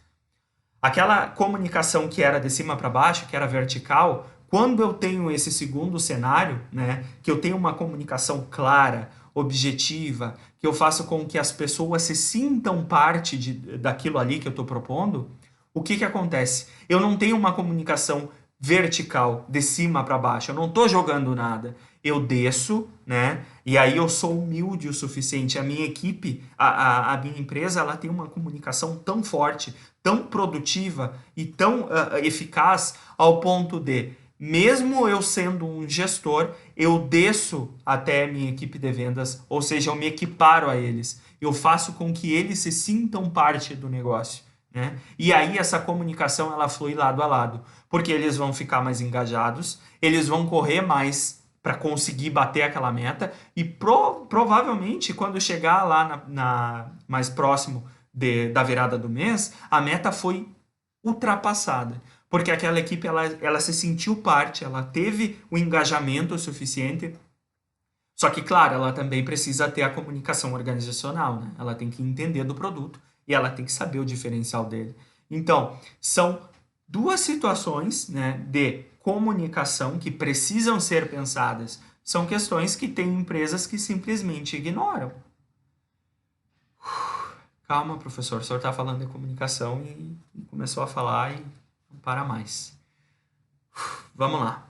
Aquela comunicação que era de cima para baixo, que era vertical, quando eu tenho esse segundo cenário, né, que eu tenho uma comunicação clara, objetiva, que eu faço com que as pessoas se sintam parte daquilo ali que eu estou propondo, o que acontece? Eu não tenho uma comunicação vertical, de cima para baixo, eu não estou jogando nada. Eu desço, né? E aí eu sou humilde o suficiente. A minha equipe, a minha empresa, ela tem uma comunicação tão forte, tão produtiva e tão eficaz ao ponto de, mesmo eu sendo um gestor, eu desço até a minha equipe de vendas, ou seja, eu me equiparo a eles. Eu faço com que eles se sintam parte do negócio, né? E aí essa comunicação ela flui lado a lado, porque eles vão ficar mais engajados, eles vão correr mais para conseguir bater aquela meta e provavelmente quando chegar lá mais próximo da virada do mês, a meta foi ultrapassada. Porque aquela equipe ela se sentiu parte, ela teve o engajamento suficiente. Só que, claro, ela também precisa ter a comunicação organizacional, né? Ela tem que entender do produto e ela tem que saber o diferencial dele. Então, são duas situações, né, de comunicação que precisam ser pensadas. São questões que tem empresas que simplesmente ignoram. Calma, professor, o senhor está falando de comunicação e começou a falar e não para mais. Vamos lá.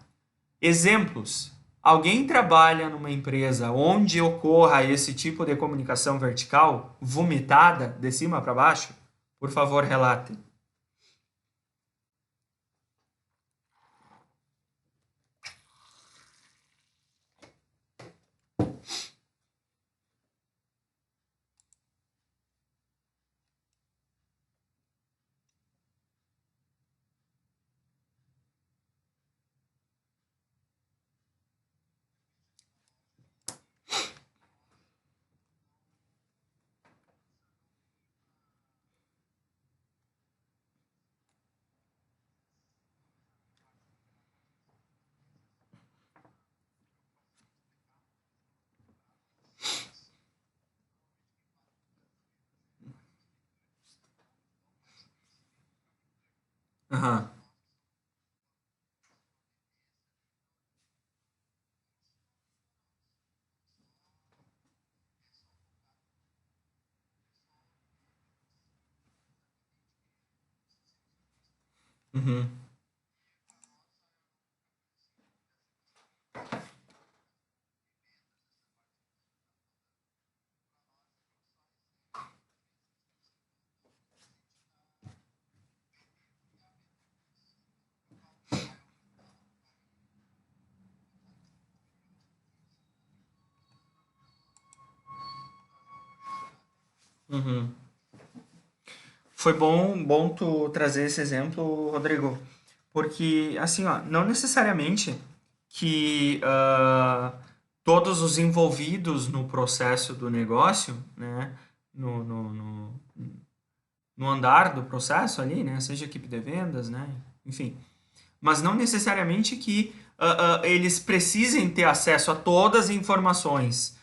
Exemplos. Alguém trabalha numa empresa onde ocorra esse tipo de comunicação vertical, vomitada, de cima para baixo? Por favor, relate. Aham. Uhum. Uhum. foi bom tu trazer esse exemplo, Rodrigo, porque assim, ó, não necessariamente que todos os envolvidos no processo do negócio, né, no, no, no, no andar do processo ali, né, seja equipe de vendas, né, enfim, mas não necessariamente que eles precisem ter acesso a todas as informações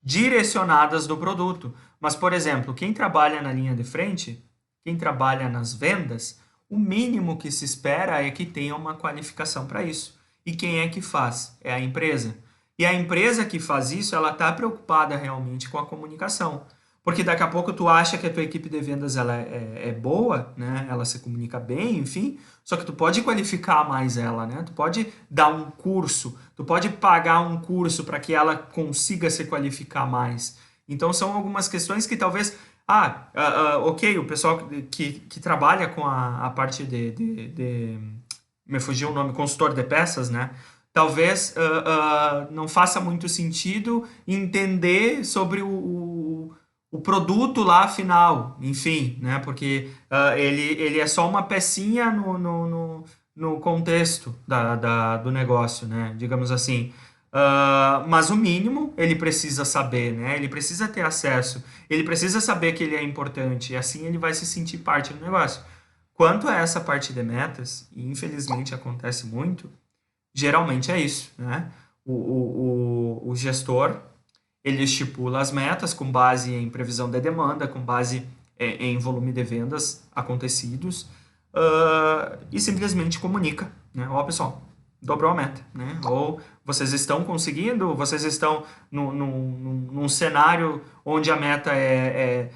direcionadas do produto. Mas, por exemplo, quem trabalha na linha de frente, quem trabalha nas vendas, o mínimo que se espera é que tenha uma qualificação para isso. E quem é que faz? É a empresa. E a empresa que faz isso, ela está preocupada realmente com a comunicação. Porque daqui a pouco tu acha que a tua equipe de vendas ela é boa, né? Ela se comunica bem, enfim. Só que tu pode qualificar mais ela, né? Tu pode dar um curso, tu pode pagar um curso para que ela consiga se qualificar mais. Então são algumas questões que talvez, ok, o pessoal que trabalha com a parte me fugiu o nome, consultor de peças, né? Talvez não faça muito sentido entender sobre o produto lá final, enfim, né? Porque ele é só uma pecinha no contexto do negócio, né? Digamos assim. Mas o mínimo ele precisa saber, né? Ele precisa ter acesso, ele precisa saber que ele é importante, e assim ele vai se sentir parte do negócio. Quanto a essa parte de metas, e infelizmente acontece muito, geralmente é isso, né? O gestor ele estipula as metas com base em previsão de demanda, com base em volume de vendas acontecidos, e simplesmente comunica, né? Ó, pessoal, dobrou a meta, né? Ou vocês estão conseguindo, vocês estão num cenário onde a meta é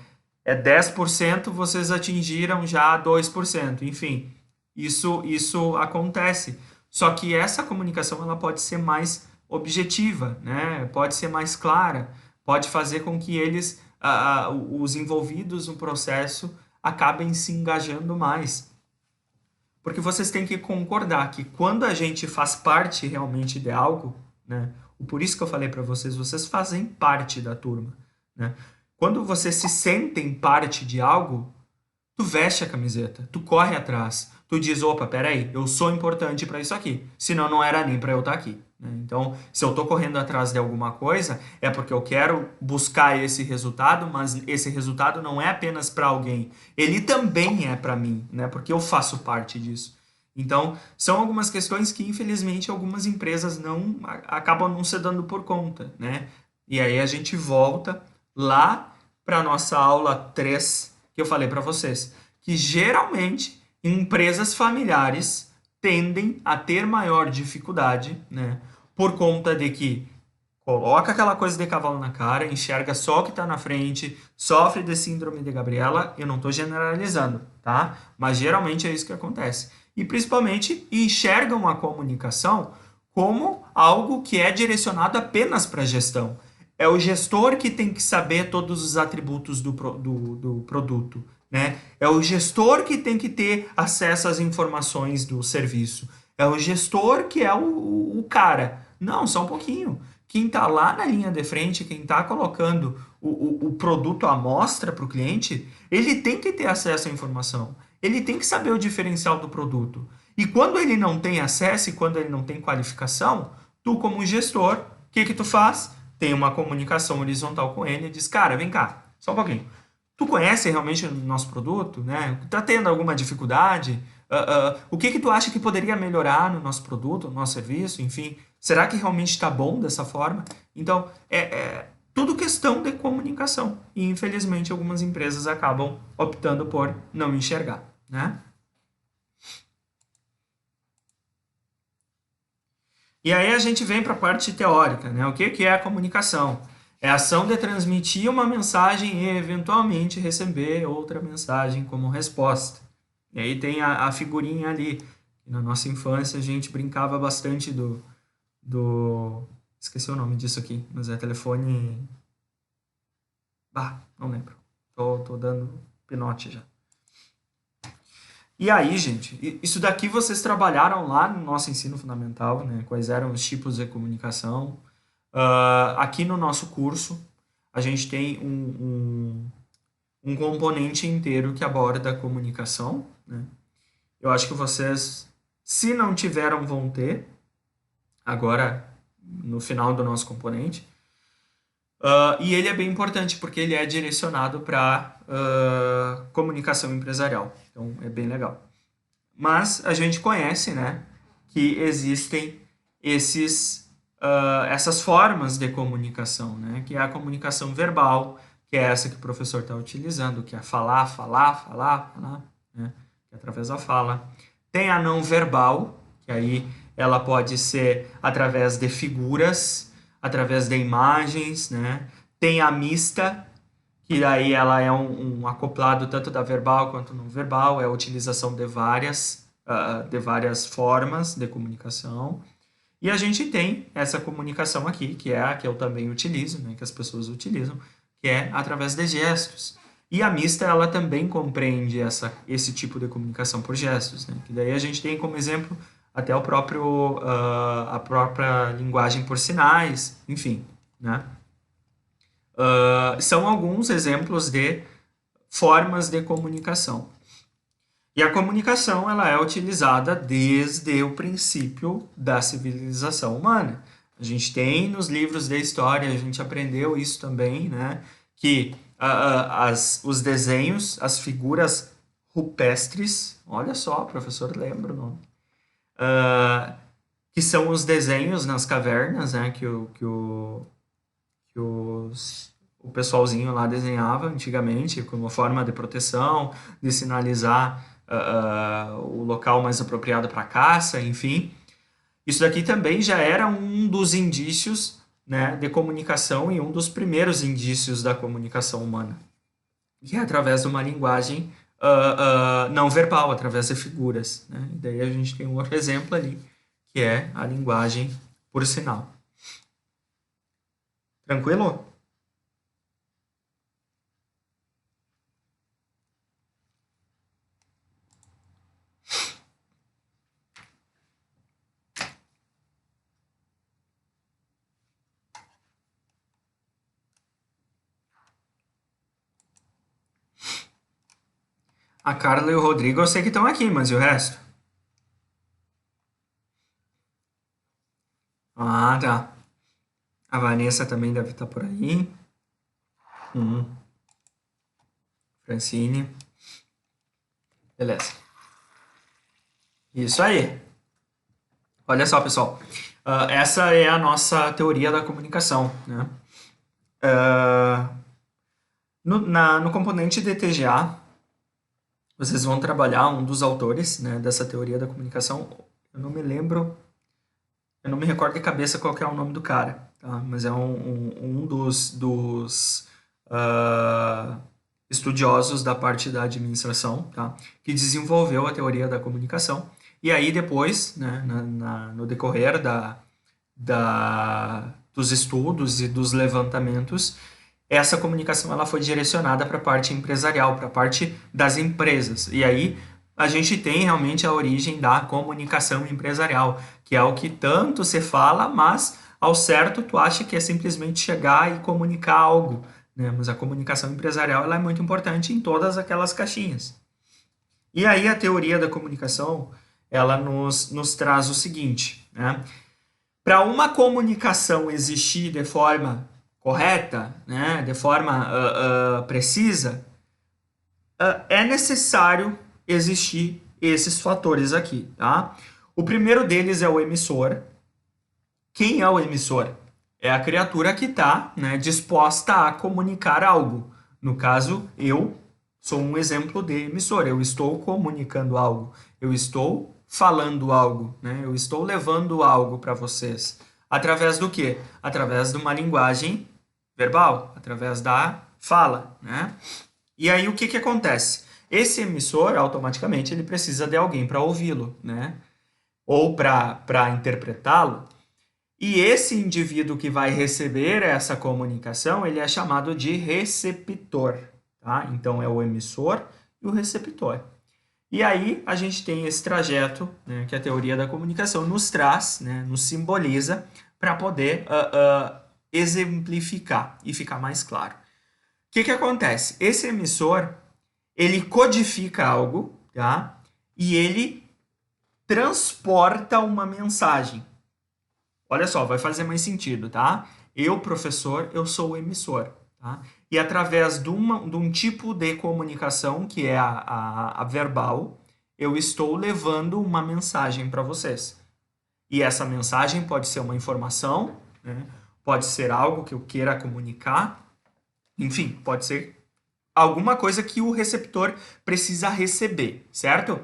10%, vocês atingiram já 2%. Enfim, isso acontece. Só que essa comunicação ela pode ser mais objetiva, né? Pode ser mais clara, pode fazer com que os envolvidos no processo, acabem se engajando mais. Porque vocês têm que concordar que quando a gente faz parte realmente de algo, né? Por isso que eu falei para vocês, vocês fazem parte da turma, né? Quando vocês se sentem parte de algo, tu veste a camiseta, tu corre atrás, tu diz, opa, peraí, eu sou importante para isso aqui, senão não era nem para eu estar aqui, né? Então, se eu tô correndo atrás de alguma coisa, é porque eu quero buscar esse resultado, mas esse resultado não é apenas para alguém, ele também é para mim, né? Porque eu faço parte disso. Então, são algumas questões que, infelizmente, algumas empresas acabam não se dando por conta, né? E aí a gente volta lá para a nossa aula 3 que eu falei para vocês, que geralmente empresas familiares tendem a ter maior dificuldade, né? Por conta de que coloca aquela coisa de cavalo na cara, enxerga só o que está na frente, sofre de síndrome de Gabriela. Eu não estou generalizando, tá? Mas geralmente é isso que acontece. E principalmente enxergam a comunicação como algo que é direcionado apenas para a gestão. É o gestor que tem que saber todos os atributos do produto, né? É o gestor que tem que ter acesso às informações do serviço. É o gestor que é o cara. Não, só um pouquinho. Quem está lá na linha de frente, quem está colocando o produto à mostra para o cliente, ele tem que ter acesso à informação. Ele tem que saber o diferencial do produto. E quando ele não tem acesso e quando ele não tem qualificação, tu como gestor, o que tu faz? Tem uma comunicação horizontal com ele e diz, cara, vem cá, só um pouquinho. Tu conhece realmente o nosso produto, né? Tá tendo alguma dificuldade? O que tu acha que poderia melhorar no nosso produto, no nosso serviço, enfim? Será que realmente está bom dessa forma? Então, é tudo questão de comunicação. E, infelizmente, algumas empresas acabam optando por não enxergar, né? E aí a gente vem para a parte teórica, né? O que é a comunicação? É a ação de transmitir uma mensagem e eventualmente receber outra mensagem como resposta. E aí tem a figurinha ali. Na nossa infância a gente brincava bastante do... Esqueci o nome disso aqui, mas é telefone... não lembro. Tô dando pinote já. E aí, gente, isso daqui vocês trabalharam lá no nosso ensino fundamental, né? Quais eram os tipos de comunicação. Aqui no nosso curso, a gente tem um componente inteiro que aborda a comunicação, né? Eu acho que vocês, se não tiveram, vão ter, agora no final do nosso componente. E ele é bem importante porque ele é direcionado para comunicação empresarial. Então é bem legal. Mas a gente conhece, né, que existem essas formas de comunicação, né, que é a comunicação verbal, que é essa que o professor está utilizando, que é falar, né, que é através da fala. Tem a não verbal, que aí ela pode ser através de figuras, através de imagens, né? Tem a mista, que daí ela é um acoplado tanto da verbal quanto não verbal, é a utilização de várias formas de comunicação. E a gente tem essa comunicação aqui, que é a que eu também utilizo, né, que as pessoas utilizam, que é através de gestos. E a mista, ela também compreende esse tipo de comunicação por gestos, né? Que daí a gente tem como exemplo até a própria linguagem por sinais, enfim, né? São alguns exemplos de formas de comunicação. E a comunicação ela é utilizada desde o princípio da civilização humana. A gente tem nos livros de história, a gente aprendeu isso também, né? Que os desenhos, as figuras rupestres, olha só, professor, lembra o nome, que são os desenhos nas cavernas, né? O pessoalzinho lá desenhava antigamente como forma de proteção, de sinalizar o local mais apropriado para caça, enfim. Isso daqui também já era um dos indícios, né, de comunicação e um dos primeiros indícios da comunicação humana, que é através de uma linguagem não verbal, através de figuras, né? E daí a gente tem um outro exemplo ali, que é a linguagem por sinal. Tranquilo? A Carla e o Rodrigo eu sei que estão aqui, mas e o resto? Ah, tá. A Vanessa também deve estar por aí. Francine. Beleza. Isso aí. Olha só, pessoal. Essa é a nossa teoria da comunicação, né? No componente de TGA, vocês vão trabalhar um dos autores, né, dessa teoria da comunicação. Eu não me lembro, eu não me recordo de cabeça qual que é o nome do cara, tá? Mas é um dos estudiosos da parte da administração, tá? Que desenvolveu a teoria da comunicação. E aí depois, né, no decorrer dos estudos e dos levantamentos, essa comunicação ela foi direcionada para a parte empresarial, para a parte das empresas. E aí a gente tem realmente a origem da comunicação empresarial, que é o que tanto se fala, mas ao certo tu acha que é simplesmente chegar e comunicar algo, né? Mas a comunicação empresarial ela é muito importante em todas aquelas caixinhas. E aí a teoria da comunicação ela nos traz o seguinte, né? Para uma comunicação existir de forma correta, né, de forma precisa, é necessário existir esses fatores aqui, tá? O primeiro deles é o emissor. Quem é o emissor? É a criatura que está, né, disposta a comunicar algo. No caso, eu sou um exemplo de emissor. Eu estou comunicando algo. Eu estou falando algo, né? Eu estou levando algo para vocês. Através do quê? Através de uma linguagem verbal, através da fala, né? E aí o que que acontece? Esse emissor, automaticamente, ele precisa de alguém para ouvi-lo, né? Ou para interpretá-lo. E esse indivíduo que vai receber essa comunicação, ele é chamado de receptor, tá? Então é o emissor e o receptor. E aí a gente tem esse trajeto, né, que a teoria da comunicação nos traz, né, nos simboliza para poder exemplificar e ficar mais claro. que acontece? Esse emissor, ele codifica algo, tá? E ele transporta uma mensagem. Olha só, vai fazer mais sentido, tá? Eu, professor, eu sou o emissor, tá? E através de um tipo de comunicação, que é a verbal, eu estou levando uma mensagem para vocês. E essa mensagem pode ser uma informação, né? Pode ser algo que eu queira comunicar, enfim, pode ser alguma coisa que o receptor precisa receber, certo?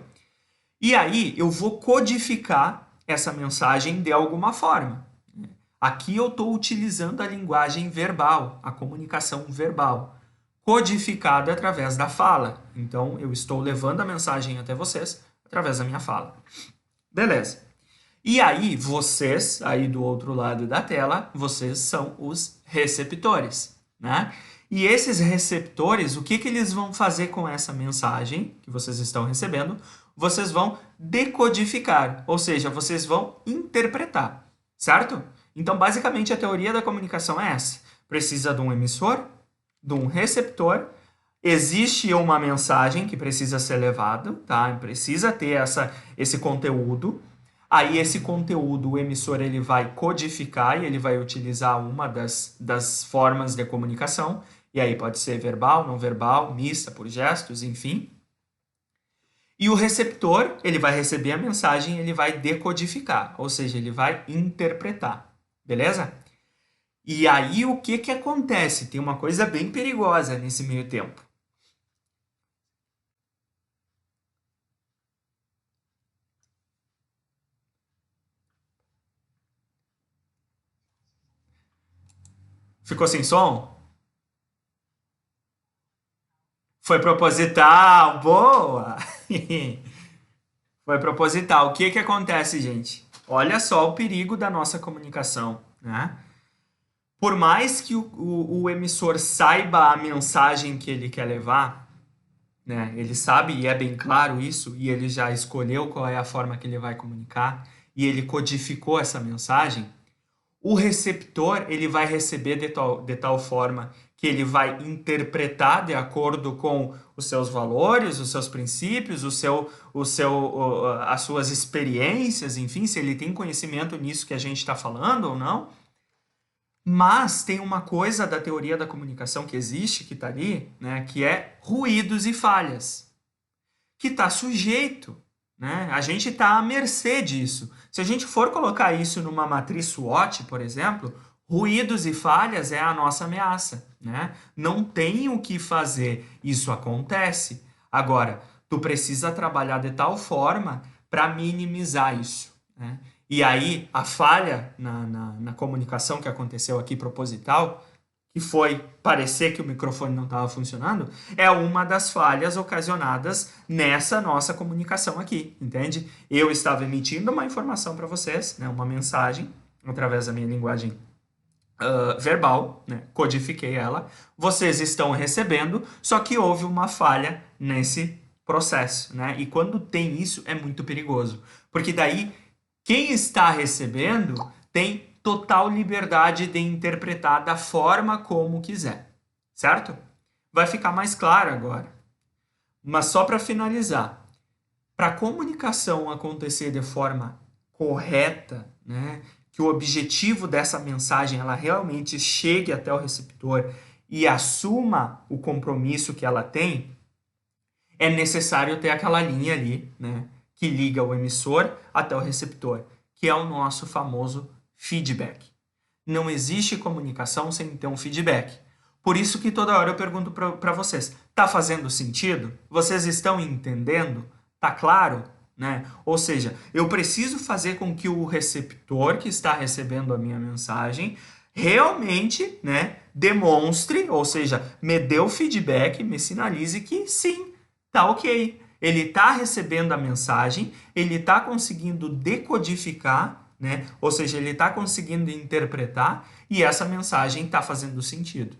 E aí eu vou codificar essa mensagem de alguma forma. Aqui eu estou utilizando a linguagem verbal, a comunicação verbal, codificada através da fala. Então eu estou levando a mensagem até vocês através da minha fala. Beleza. E aí vocês, aí do outro lado da tela, vocês são os receptores, né? E esses receptores, o que eles vão fazer com essa mensagem que vocês estão recebendo? Vocês vão decodificar, ou seja, vocês vão interpretar, certo? Então, basicamente, a teoria da comunicação é essa. Precisa de um emissor, de um receptor, existe uma mensagem que precisa ser levada, tá? Precisa ter esse conteúdo. Aí esse conteúdo, o emissor ele vai codificar e ele vai utilizar uma das formas de comunicação. E aí pode ser verbal, não verbal, mista, por gestos, enfim. E o receptor, ele vai receber a mensagem, ele vai decodificar, ou seja, ele vai interpretar, beleza? E aí o que acontece? Tem uma coisa bem perigosa nesse meio tempo. Ficou sem som? Foi proposital, boa! Foi proposital. O que acontece, gente? Olha só o perigo da nossa comunicação, né? Por mais que o emissor saiba a mensagem que ele quer levar, né? Ele sabe e é bem claro isso, e ele já escolheu qual é a forma que ele vai comunicar, e ele codificou essa mensagem, o receptor ele vai receber de tal forma que ele vai interpretar de acordo com os seus valores, os seus princípios, as suas experiências, enfim, se ele tem conhecimento nisso que a gente está falando ou não. Mas tem uma coisa da teoria da comunicação que existe, que está ali, né, que é ruídos e falhas, que está sujeito, né? A gente está à mercê disso. Se a gente for colocar isso numa matriz SWOT, por exemplo, ruídos e falhas é a nossa ameaça, né? Não tem o que fazer, isso acontece. Agora, tu precisa trabalhar de tal forma para minimizar isso, né? E aí, a falha na comunicação que aconteceu aqui proposital, que foi parecer que o microfone não estava funcionando, é uma das falhas ocasionadas nessa nossa comunicação aqui, entende? Eu estava emitindo uma informação para vocês, né, uma mensagem, através da minha linguagem verbal, né, codifiquei ela, vocês estão recebendo, só que houve uma falha nesse processo, né? E quando tem isso, é muito perigoso, porque daí quem está recebendo tem total liberdade de interpretar da forma como quiser, certo? Vai ficar mais claro agora. Mas só para finalizar, para a comunicação acontecer de forma correta, né, que o objetivo dessa mensagem ela realmente chegue até o receptor e assuma o compromisso que ela tem, é necessário ter aquela linha ali, né, que liga o emissor até o receptor, que é o nosso famoso feedback. Não existe comunicação sem ter um feedback. Por isso que toda hora eu pergunto para vocês, tá fazendo sentido? Vocês estão entendendo? Tá claro? Né? Ou seja, eu preciso fazer com que o receptor que está recebendo a minha mensagem realmente, né, demonstre, ou seja, me dê o feedback, me sinalize que sim, tá ok. Ele está recebendo a mensagem, ele está conseguindo decodificar, né? Ou seja, ele está conseguindo interpretar e essa mensagem está fazendo sentido.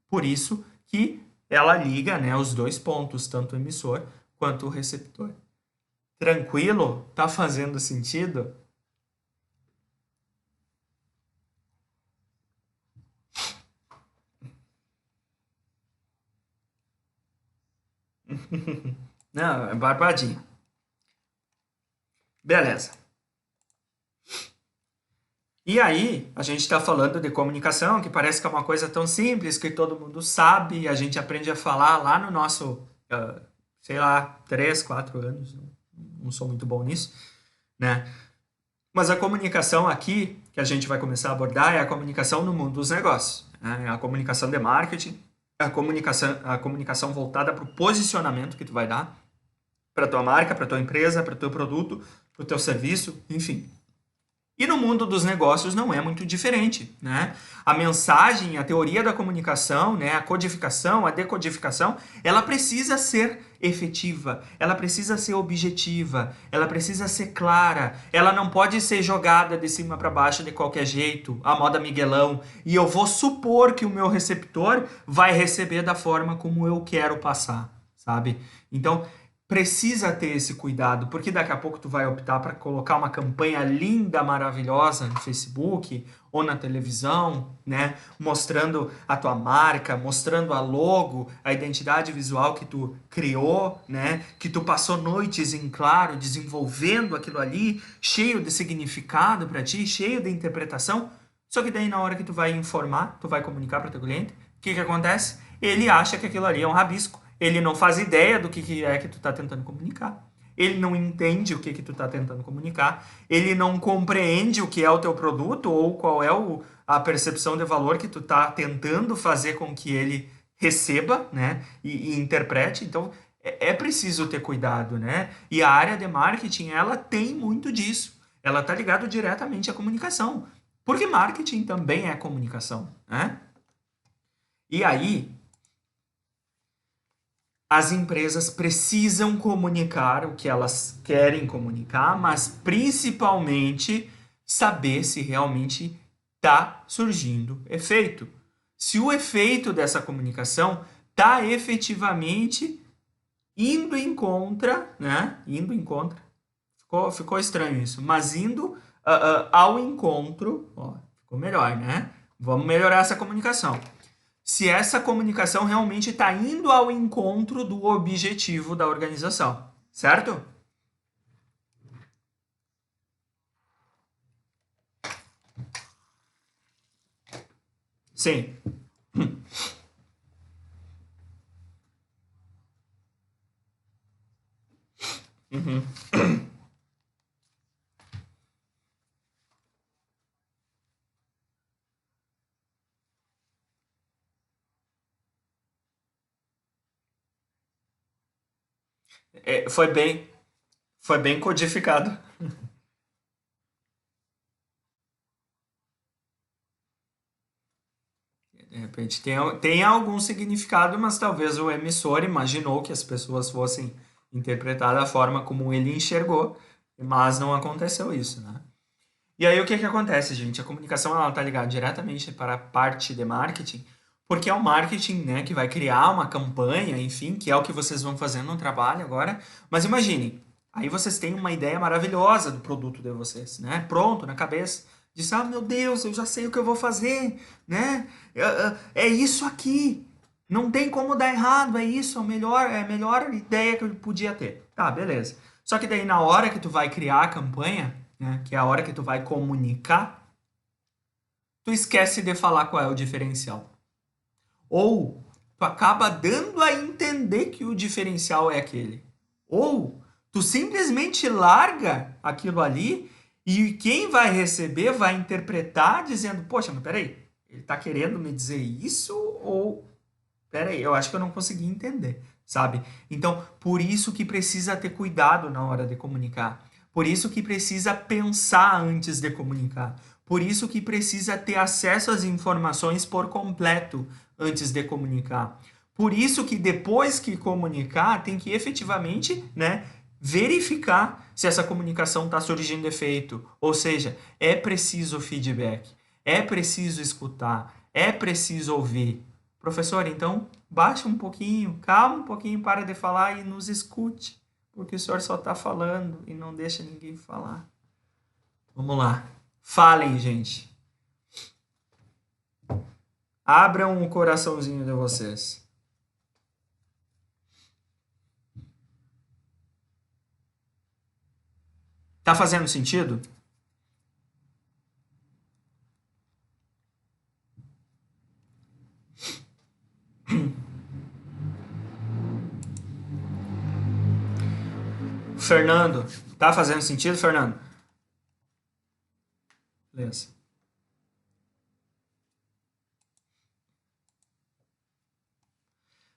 Por isso que ela liga, né, os dois pontos, tanto o emissor quanto o receptor. Tranquilo? Tá fazendo sentido? Não, é barbadinho. Beleza. E aí, a gente está falando de comunicação, que parece que é uma coisa tão simples, que todo mundo sabe, a gente aprende a falar lá no nosso, sei lá, 3, 4 anos, não sou muito bom nisso, né? Mas a comunicação aqui, que a gente vai começar a abordar, é a comunicação no mundo dos negócios, né? É a comunicação de marketing, a comunicação voltada para o posicionamento que tu vai dar para tua marca, para tua empresa, para o teu produto, para o teu serviço, enfim. E no mundo dos negócios não é muito diferente, né? A mensagem, a teoria da comunicação, né, a codificação, a decodificação, ela precisa ser efetiva, ela precisa ser objetiva, ela precisa ser clara, ela não pode ser jogada de cima para baixo de qualquer jeito, a moda Miguelão, e eu vou supor que o meu receptor vai receber da forma como eu quero passar, sabe? Então, precisa ter esse cuidado, porque daqui a pouco tu vai optar para colocar uma campanha linda, maravilhosa no Facebook ou na televisão, né, mostrando a tua marca, mostrando a logo, a identidade visual que tu criou, né, que tu passou noites em claro desenvolvendo aquilo ali, cheio de significado para ti, cheio de interpretação. Só que daí na hora que tu vai informar, tu vai comunicar para teu cliente, o que que acontece? Ele acha que aquilo ali é um rabisco. Ele não faz ideia do que é que tu está tentando comunicar. Ele não entende o que tu está tentando comunicar. Ele não compreende o que é o teu produto ou qual é a percepção de valor que tu está tentando fazer com que ele receba, né? E interprete. Então, é preciso ter cuidado, né? E a área de marketing, ela tem muito disso. Ela está ligada diretamente à comunicação. Porque marketing também é comunicação, né? E aí, as empresas precisam comunicar o que elas querem comunicar, mas principalmente saber se realmente está surgindo efeito. Se o efeito dessa comunicação está efetivamente indo em contra, né? Indo em contra. Ficou estranho isso, mas indo ao encontro, ó, ficou melhor, né? Vamos melhorar essa comunicação, se essa comunicação realmente está indo ao encontro do objetivo da organização, certo? Sim. Uhum. É, foi bem codificado. De repente tem algum significado, mas talvez o emissor imaginou que as pessoas fossem interpretar da forma como ele enxergou, mas não aconteceu isso, né? E aí o que que acontece, gente? A comunicação ela tá ligada diretamente para a parte de marketing, porque é o marketing, né, que vai criar uma campanha, enfim, que é o que vocês vão fazer no trabalho agora. Mas imaginem, aí vocês têm uma ideia maravilhosa do produto de vocês, né? Pronto, na cabeça. Diz, ah, meu Deus, eu já sei o que eu vou fazer, né? É isso aqui. Não tem como dar errado, é isso, é a melhor ideia que eu podia ter. Tá, beleza. Só que daí na hora que tu vai criar a campanha, né, que é a hora que tu vai comunicar, tu esquece de falar qual é o diferencial. Ou tu acaba dando a entender que o diferencial é aquele. Ou tu simplesmente larga aquilo ali e quem vai receber vai interpretar dizendo, poxa, mas peraí, ele está querendo me dizer isso ou peraí, eu acho que eu não consegui entender, sabe? Então, por isso que precisa ter cuidado na hora de comunicar. Por isso que precisa pensar antes de comunicar. Por isso que precisa ter acesso às informações por completo antes de comunicar. Por isso que depois que comunicar, tem que efetivamente, né, verificar se essa comunicação está surgindo efeito. Ou seja, é preciso feedback, é preciso escutar, é preciso ouvir. Professor, então baixa um pouquinho, calma um pouquinho, para de falar e nos escute, porque o senhor só está falando e não deixa ninguém falar. Vamos lá. Falem, gente. Abram o coraçãozinho de vocês. Tá fazendo sentido? Fernando, tá fazendo sentido, Fernando? Beleza.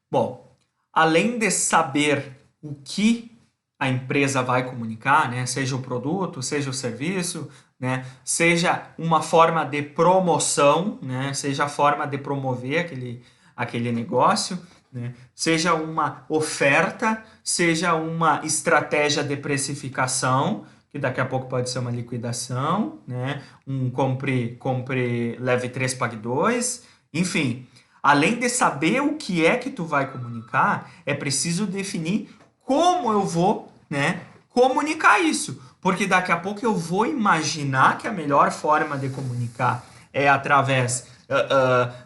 Bom, além de saber o que a empresa vai comunicar, né, seja o produto, seja o serviço, né, seja uma forma de promoção, né, seja a forma de promover aquele negócio, né, seja uma oferta, seja uma estratégia de precificação, que daqui a pouco pode ser uma liquidação, né, um compre, leve 3 pague 2, enfim. Além de saber o que é que tu vai comunicar, é preciso definir como eu vou, né, comunicar isso. Porque daqui a pouco eu vou imaginar que a melhor forma de comunicar é através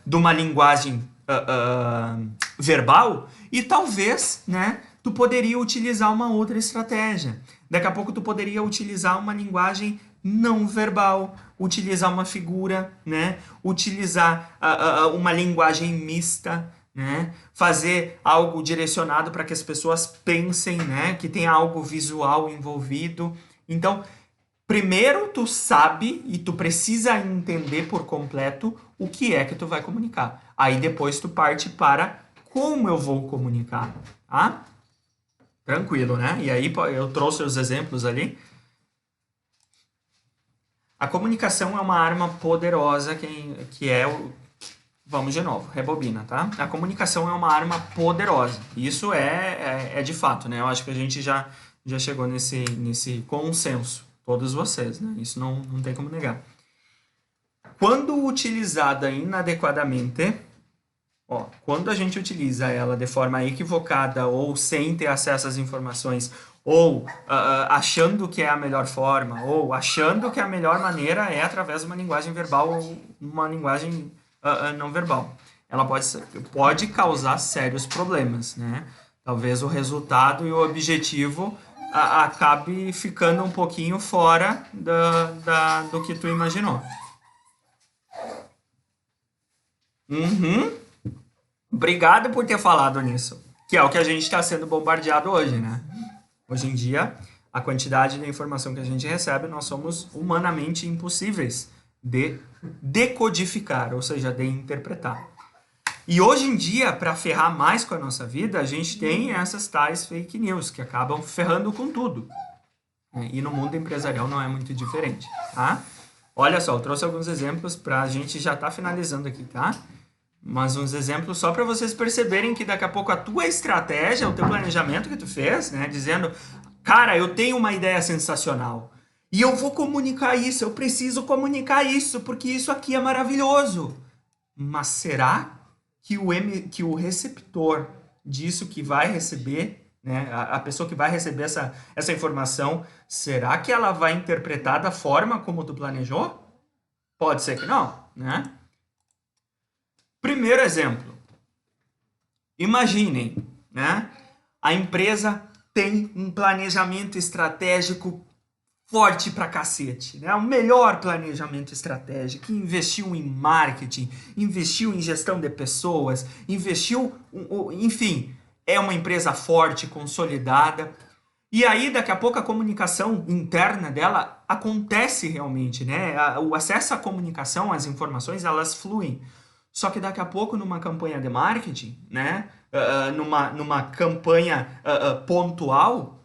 de uma linguagem verbal e talvez, né, tu poderia utilizar uma outra estratégia. Daqui a pouco tu poderia utilizar uma linguagem não verbal, utilizar uma figura, né? Utilizar uma linguagem mista, né? Fazer algo direcionado para que as pessoas pensem, né? Que tem algo visual envolvido. Então, primeiro tu sabe e tu precisa entender por completo o que é que tu vai comunicar. Aí depois tu parte para como eu vou comunicar, tá? Tranquilo, né? E aí eu trouxe os exemplos ali. A comunicação é uma arma poderosa que é o... Vamos de novo, rebobina, tá? A comunicação é uma arma poderosa. Isso é de fato, né? Eu acho que a gente já chegou nesse consenso, todos vocês, né? Isso não tem como negar. Quando utilizada inadequadamente, quando a gente utiliza ela de forma equivocada ou sem ter acesso às informações, ou achando que é a melhor forma, ou achando que a melhor maneira é através de uma linguagem verbal ou uma linguagem não verbal. Ela pode causar sérios problemas, né? Talvez o resultado e o objetivo acabe ficando um pouquinho fora do que tu imaginou. Obrigado por ter falado nisso, que é o que a gente está sendo bombardeado hoje, né? Hoje em dia, a quantidade de informação que a gente recebe, nós somos humanamente impossíveis de decodificar, ou seja, de interpretar. E hoje em dia, para ferrar mais com a nossa vida, a gente tem essas tais fake news, que acabam ferrando com tudo. E no mundo empresarial não é muito diferente, tá? Olha só, eu trouxe alguns exemplos para a gente já tá finalizando aqui, tá? Mas uns exemplos só para vocês perceberem que daqui a pouco a tua estratégia, o teu planejamento que tu fez, né? Dizendo, cara, eu tenho uma ideia sensacional e eu vou comunicar isso, eu preciso comunicar isso, porque isso aqui é maravilhoso. Mas será que o receptor disso que vai receber, né? A pessoa que vai receber essa informação, será que ela vai interpretar da forma como tu planejou? Pode ser que não, né? Primeiro exemplo. Imaginem, né? A empresa tem um planejamento estratégico forte pra cacete, né? O melhor planejamento estratégico, investiu em marketing, investiu em gestão de pessoas, investiu, enfim, é uma empresa forte, consolidada. E aí, daqui a pouco, a comunicação interna dela acontece realmente, né? O acesso à comunicação, às informações, elas fluem. Só que daqui a pouco, numa campanha de marketing, né? Numa campanha pontual,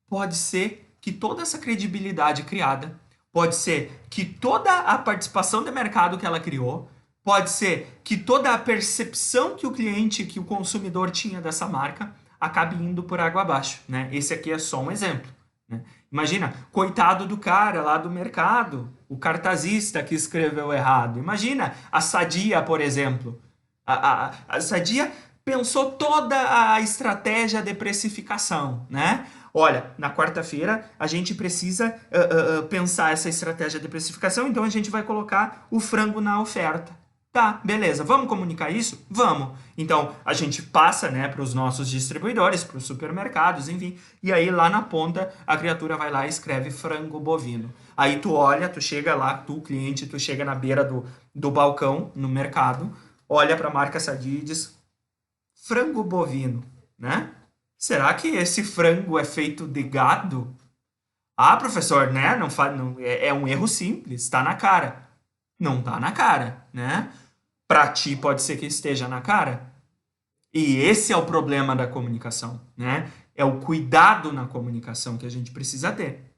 pode ser que toda essa credibilidade criada, pode ser que toda a participação de mercado que ela criou, pode ser que toda a percepção que o cliente, que o consumidor tinha dessa marca, acabe indo por água abaixo, né? Esse aqui é só um exemplo, né? Imagina, coitado do cara lá do mercado, o cartazista que escreveu errado. Imagina a Sadia, por exemplo. A Sadia pensou toda a estratégia de precificação, né? Olha, na quarta-feira a gente precisa pensar essa estratégia de precificação, então a gente vai colocar o frango na oferta. Tá, beleza. Vamos comunicar isso? Vamos. Então, a gente passa, né, para os nossos distribuidores, para os supermercados, enfim. E aí, lá na ponta, a criatura vai lá e escreve frango bovino. Aí tu olha, tu chega lá, tu, cliente, tu chega na beira do balcão, no mercado, olha para a marca Sadia e diz frango bovino, né? Será que esse frango é feito de gado? Ah, professor, né? Não, não é um erro simples, está na cara. Não tá na cara, né? Para ti pode ser que esteja na cara. E esse é o problema da comunicação, né? É o cuidado na comunicação que a gente precisa ter.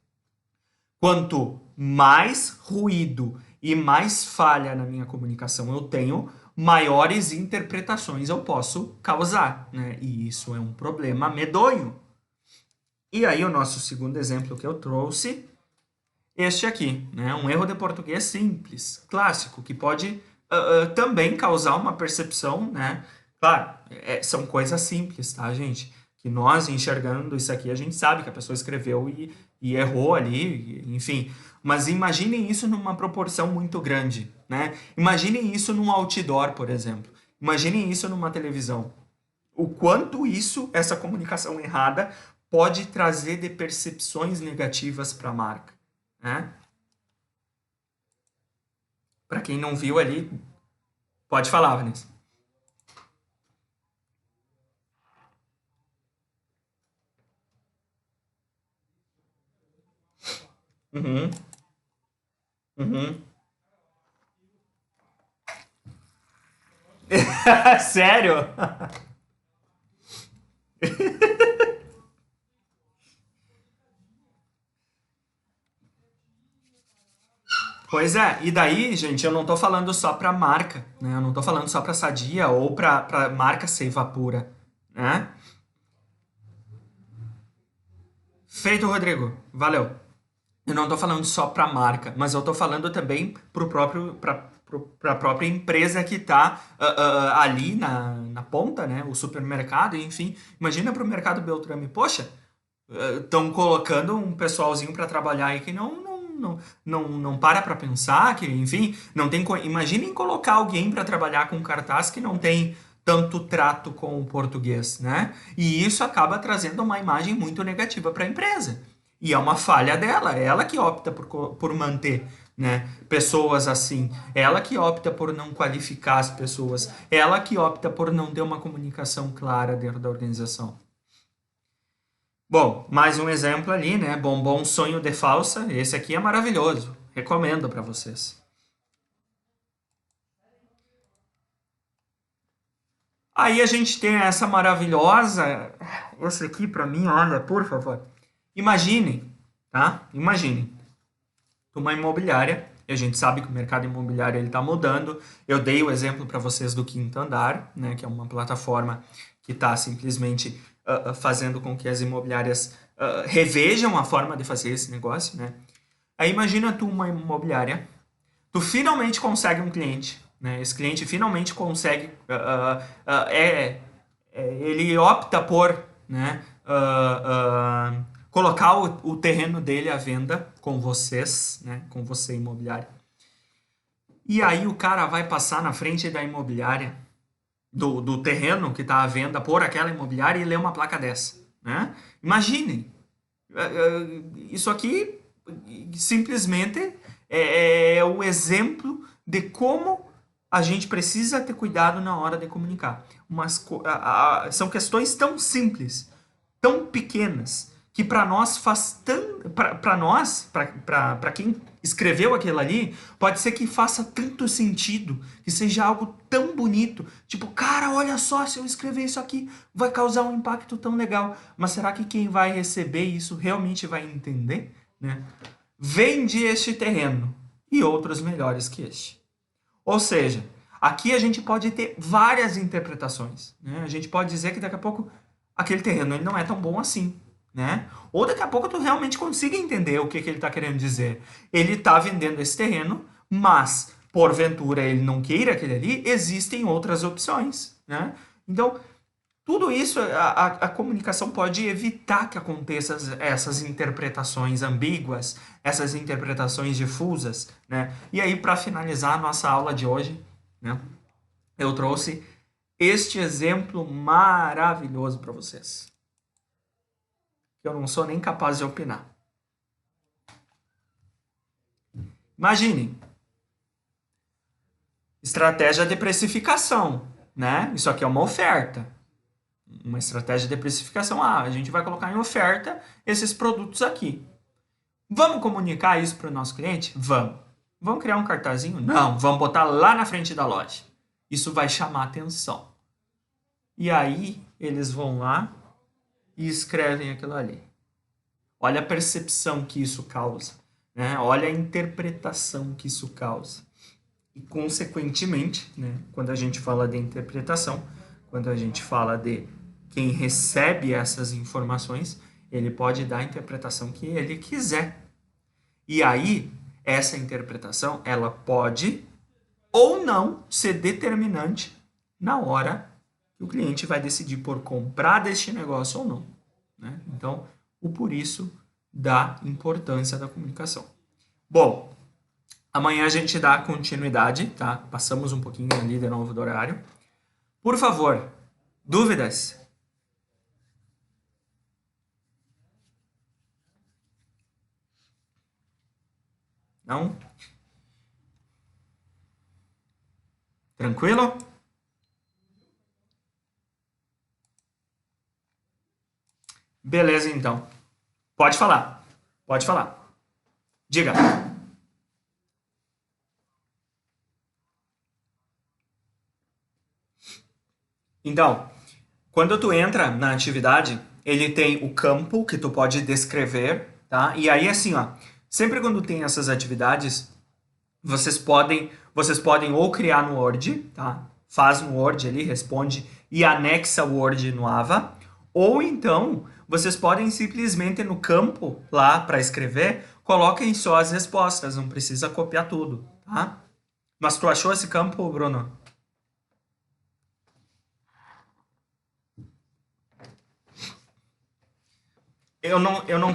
Quanto mais ruído e mais falha na minha comunicação eu tenho, maiores interpretações eu posso causar, né? E isso é um problema medonho. E aí o nosso segundo exemplo que eu trouxe, este aqui, né? Um erro de português simples, clássico, que pode também causar uma percepção, né? Claro, são coisas simples, tá, gente? Que nós enxergando isso aqui, a gente sabe que a pessoa escreveu e errou ali, enfim. Mas imaginem isso numa proporção muito grande, né? Imaginem isso num outdoor, por exemplo. Imaginem isso numa televisão. O quanto isso, essa comunicação errada, pode trazer de percepções negativas para a marca, né? Para quem não viu ali, pode falar, Vanessa. Uhum, uhum. Sério? Pois é, e daí, gente, eu não tô falando só pra marca, né? Eu não tô falando só pra Sadia ou pra marca Seiva Pura, né? Feito, Rodrigo. Valeu. Eu não tô falando só pra marca, mas eu tô falando também pra própria empresa que tá ali na ponta, né? O supermercado, enfim. Imagina pro mercado Beltrame, poxa, estão colocando um pessoalzinho para trabalhar aí que não para pensar, que, enfim, não tem. Imaginem colocar alguém para trabalhar com cartaz que não tem tanto trato com o português, né? E isso acaba trazendo uma imagem muito negativa para a empresa. E é uma falha dela, é ela que opta por manter, né, pessoas assim, ela que opta por não qualificar as pessoas, ela que opta por não ter uma comunicação clara dentro da organização. Bom, mais um exemplo ali, né? Bombom Sonho de Falsa. Esse aqui é maravilhoso. Recomendo para vocês. Aí a gente tem essa maravilhosa. Esse aqui para mim, olha, por favor. Imaginem, tá? Imaginem. Uma imobiliária. E a gente sabe que o mercado imobiliário ele está mudando. Eu dei o exemplo para vocês do Quinto Andar, né? Que é uma plataforma que está simplesmente fazendo com que as imobiliárias revejam a forma de fazer esse negócio, né? Aí imagina tu uma imobiliária, tu finalmente consegue um cliente, né? Esse cliente finalmente consegue, ele opta por, né, colocar o terreno dele à venda com vocês, né, com você imobiliária. E aí o cara vai passar na frente da imobiliária, do terreno que está à venda por aquela imobiliária e lê uma placa dessa, né? Imaginem, isso aqui simplesmente é o exemplo de como a gente precisa ter cuidado na hora de comunicar. São questões tão simples, tão pequenas, que para nós faz tão. Para nós, para quem escreveu aquilo ali, pode ser que faça tanto sentido, que seja algo tão bonito. Tipo, cara, olha só, se eu escrever isso aqui, vai causar um impacto tão legal. Mas será que quem vai receber isso realmente vai entender? Né? Vende este terreno e outros melhores que este. Ou seja, aqui a gente pode ter várias interpretações. Né? A gente pode dizer que daqui a pouco aquele terreno ele não é tão bom assim. Né? Ou daqui a pouco tu realmente consiga entender o que ele está querendo dizer. Ele está vendendo esse terreno, mas porventura ele não queira aquele ali, existem outras opções. Né? Então, tudo isso, a comunicação pode evitar que aconteçam essas interpretações ambíguas, essas interpretações difusas, né? E aí, para finalizar a nossa aula de hoje, né? Eu trouxe este exemplo maravilhoso para vocês, que eu não sou nem capaz de opinar. Imaginem, estratégia de precificação, né? Isso aqui é uma oferta. Uma estratégia de precificação. A gente vai colocar em oferta esses produtos aqui. Vamos comunicar isso para o nosso cliente? Vamos. Vamos criar um cartazinho? Não, vamos botar lá na frente da loja. Isso vai chamar atenção. E aí eles vão lá e escrevem aquilo ali. Olha a percepção que isso causa, né? Olha a interpretação que isso causa. E, consequentemente, né, quando a gente fala de interpretação, quando a gente fala de quem recebe essas informações, ele pode dar a interpretação que ele quiser. E aí, essa interpretação, ela pode ou não ser determinante na hora que o cliente vai decidir por comprar deste negócio ou não, né? Então, o por isso da importância da comunicação. Bom, amanhã a gente dá continuidade, tá? Passamos um pouquinho ali de novo do horário. Por favor, dúvidas? Não? Tranquilo? Beleza, então. Pode falar. Pode falar. Diga. Então, quando tu entra na atividade, ele tem o campo que tu pode descrever, tá? E aí, assim, ó, sempre quando tem essas atividades, vocês podem ou criar no Word, tá? Faz no Word ali, responde e anexa o Word no Ava, ou então vocês podem simplesmente no campo lá para escrever, coloquem só as respostas, não precisa copiar tudo, tá? Mas tu achou esse campo, Bruno? Eu não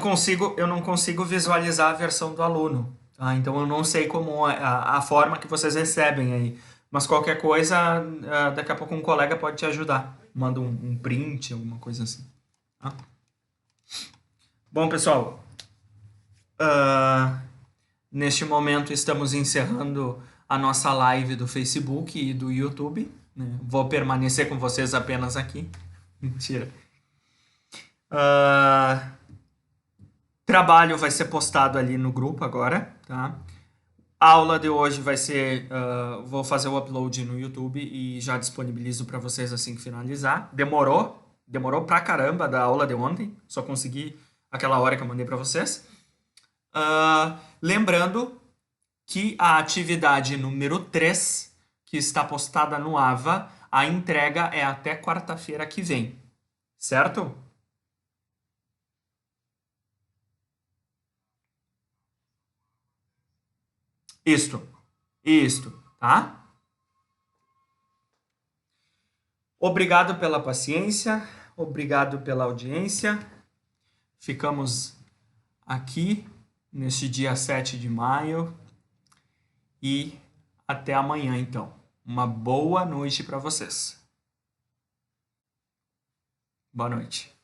consigo visualizar a versão do aluno, tá? Então eu não sei como é a forma que vocês recebem aí. Mas qualquer coisa, daqui a pouco um colega pode te ajudar. Manda um print, alguma coisa assim. Tá? Bom, pessoal, ah, neste momento estamos encerrando a nossa live do Facebook e do YouTube, né? Vou permanecer com vocês apenas aqui. Mentira. Ah, Trabalho vai ser postado ali no grupo agora, tá? A aula de hoje vai ser, vou fazer o upload no YouTube e já disponibilizo para vocês assim que finalizar. Demorou pra caramba da aula de ontem, só consegui aquela hora que eu mandei para vocês. Lembrando que a atividade número 3, que está postada no Ava, a entrega é até quarta-feira que vem, certo? Isto, tá? Obrigado pela paciência, obrigado pela audiência. Ficamos aqui neste dia 7 de maio e até amanhã, então. Uma boa noite para vocês. Boa noite.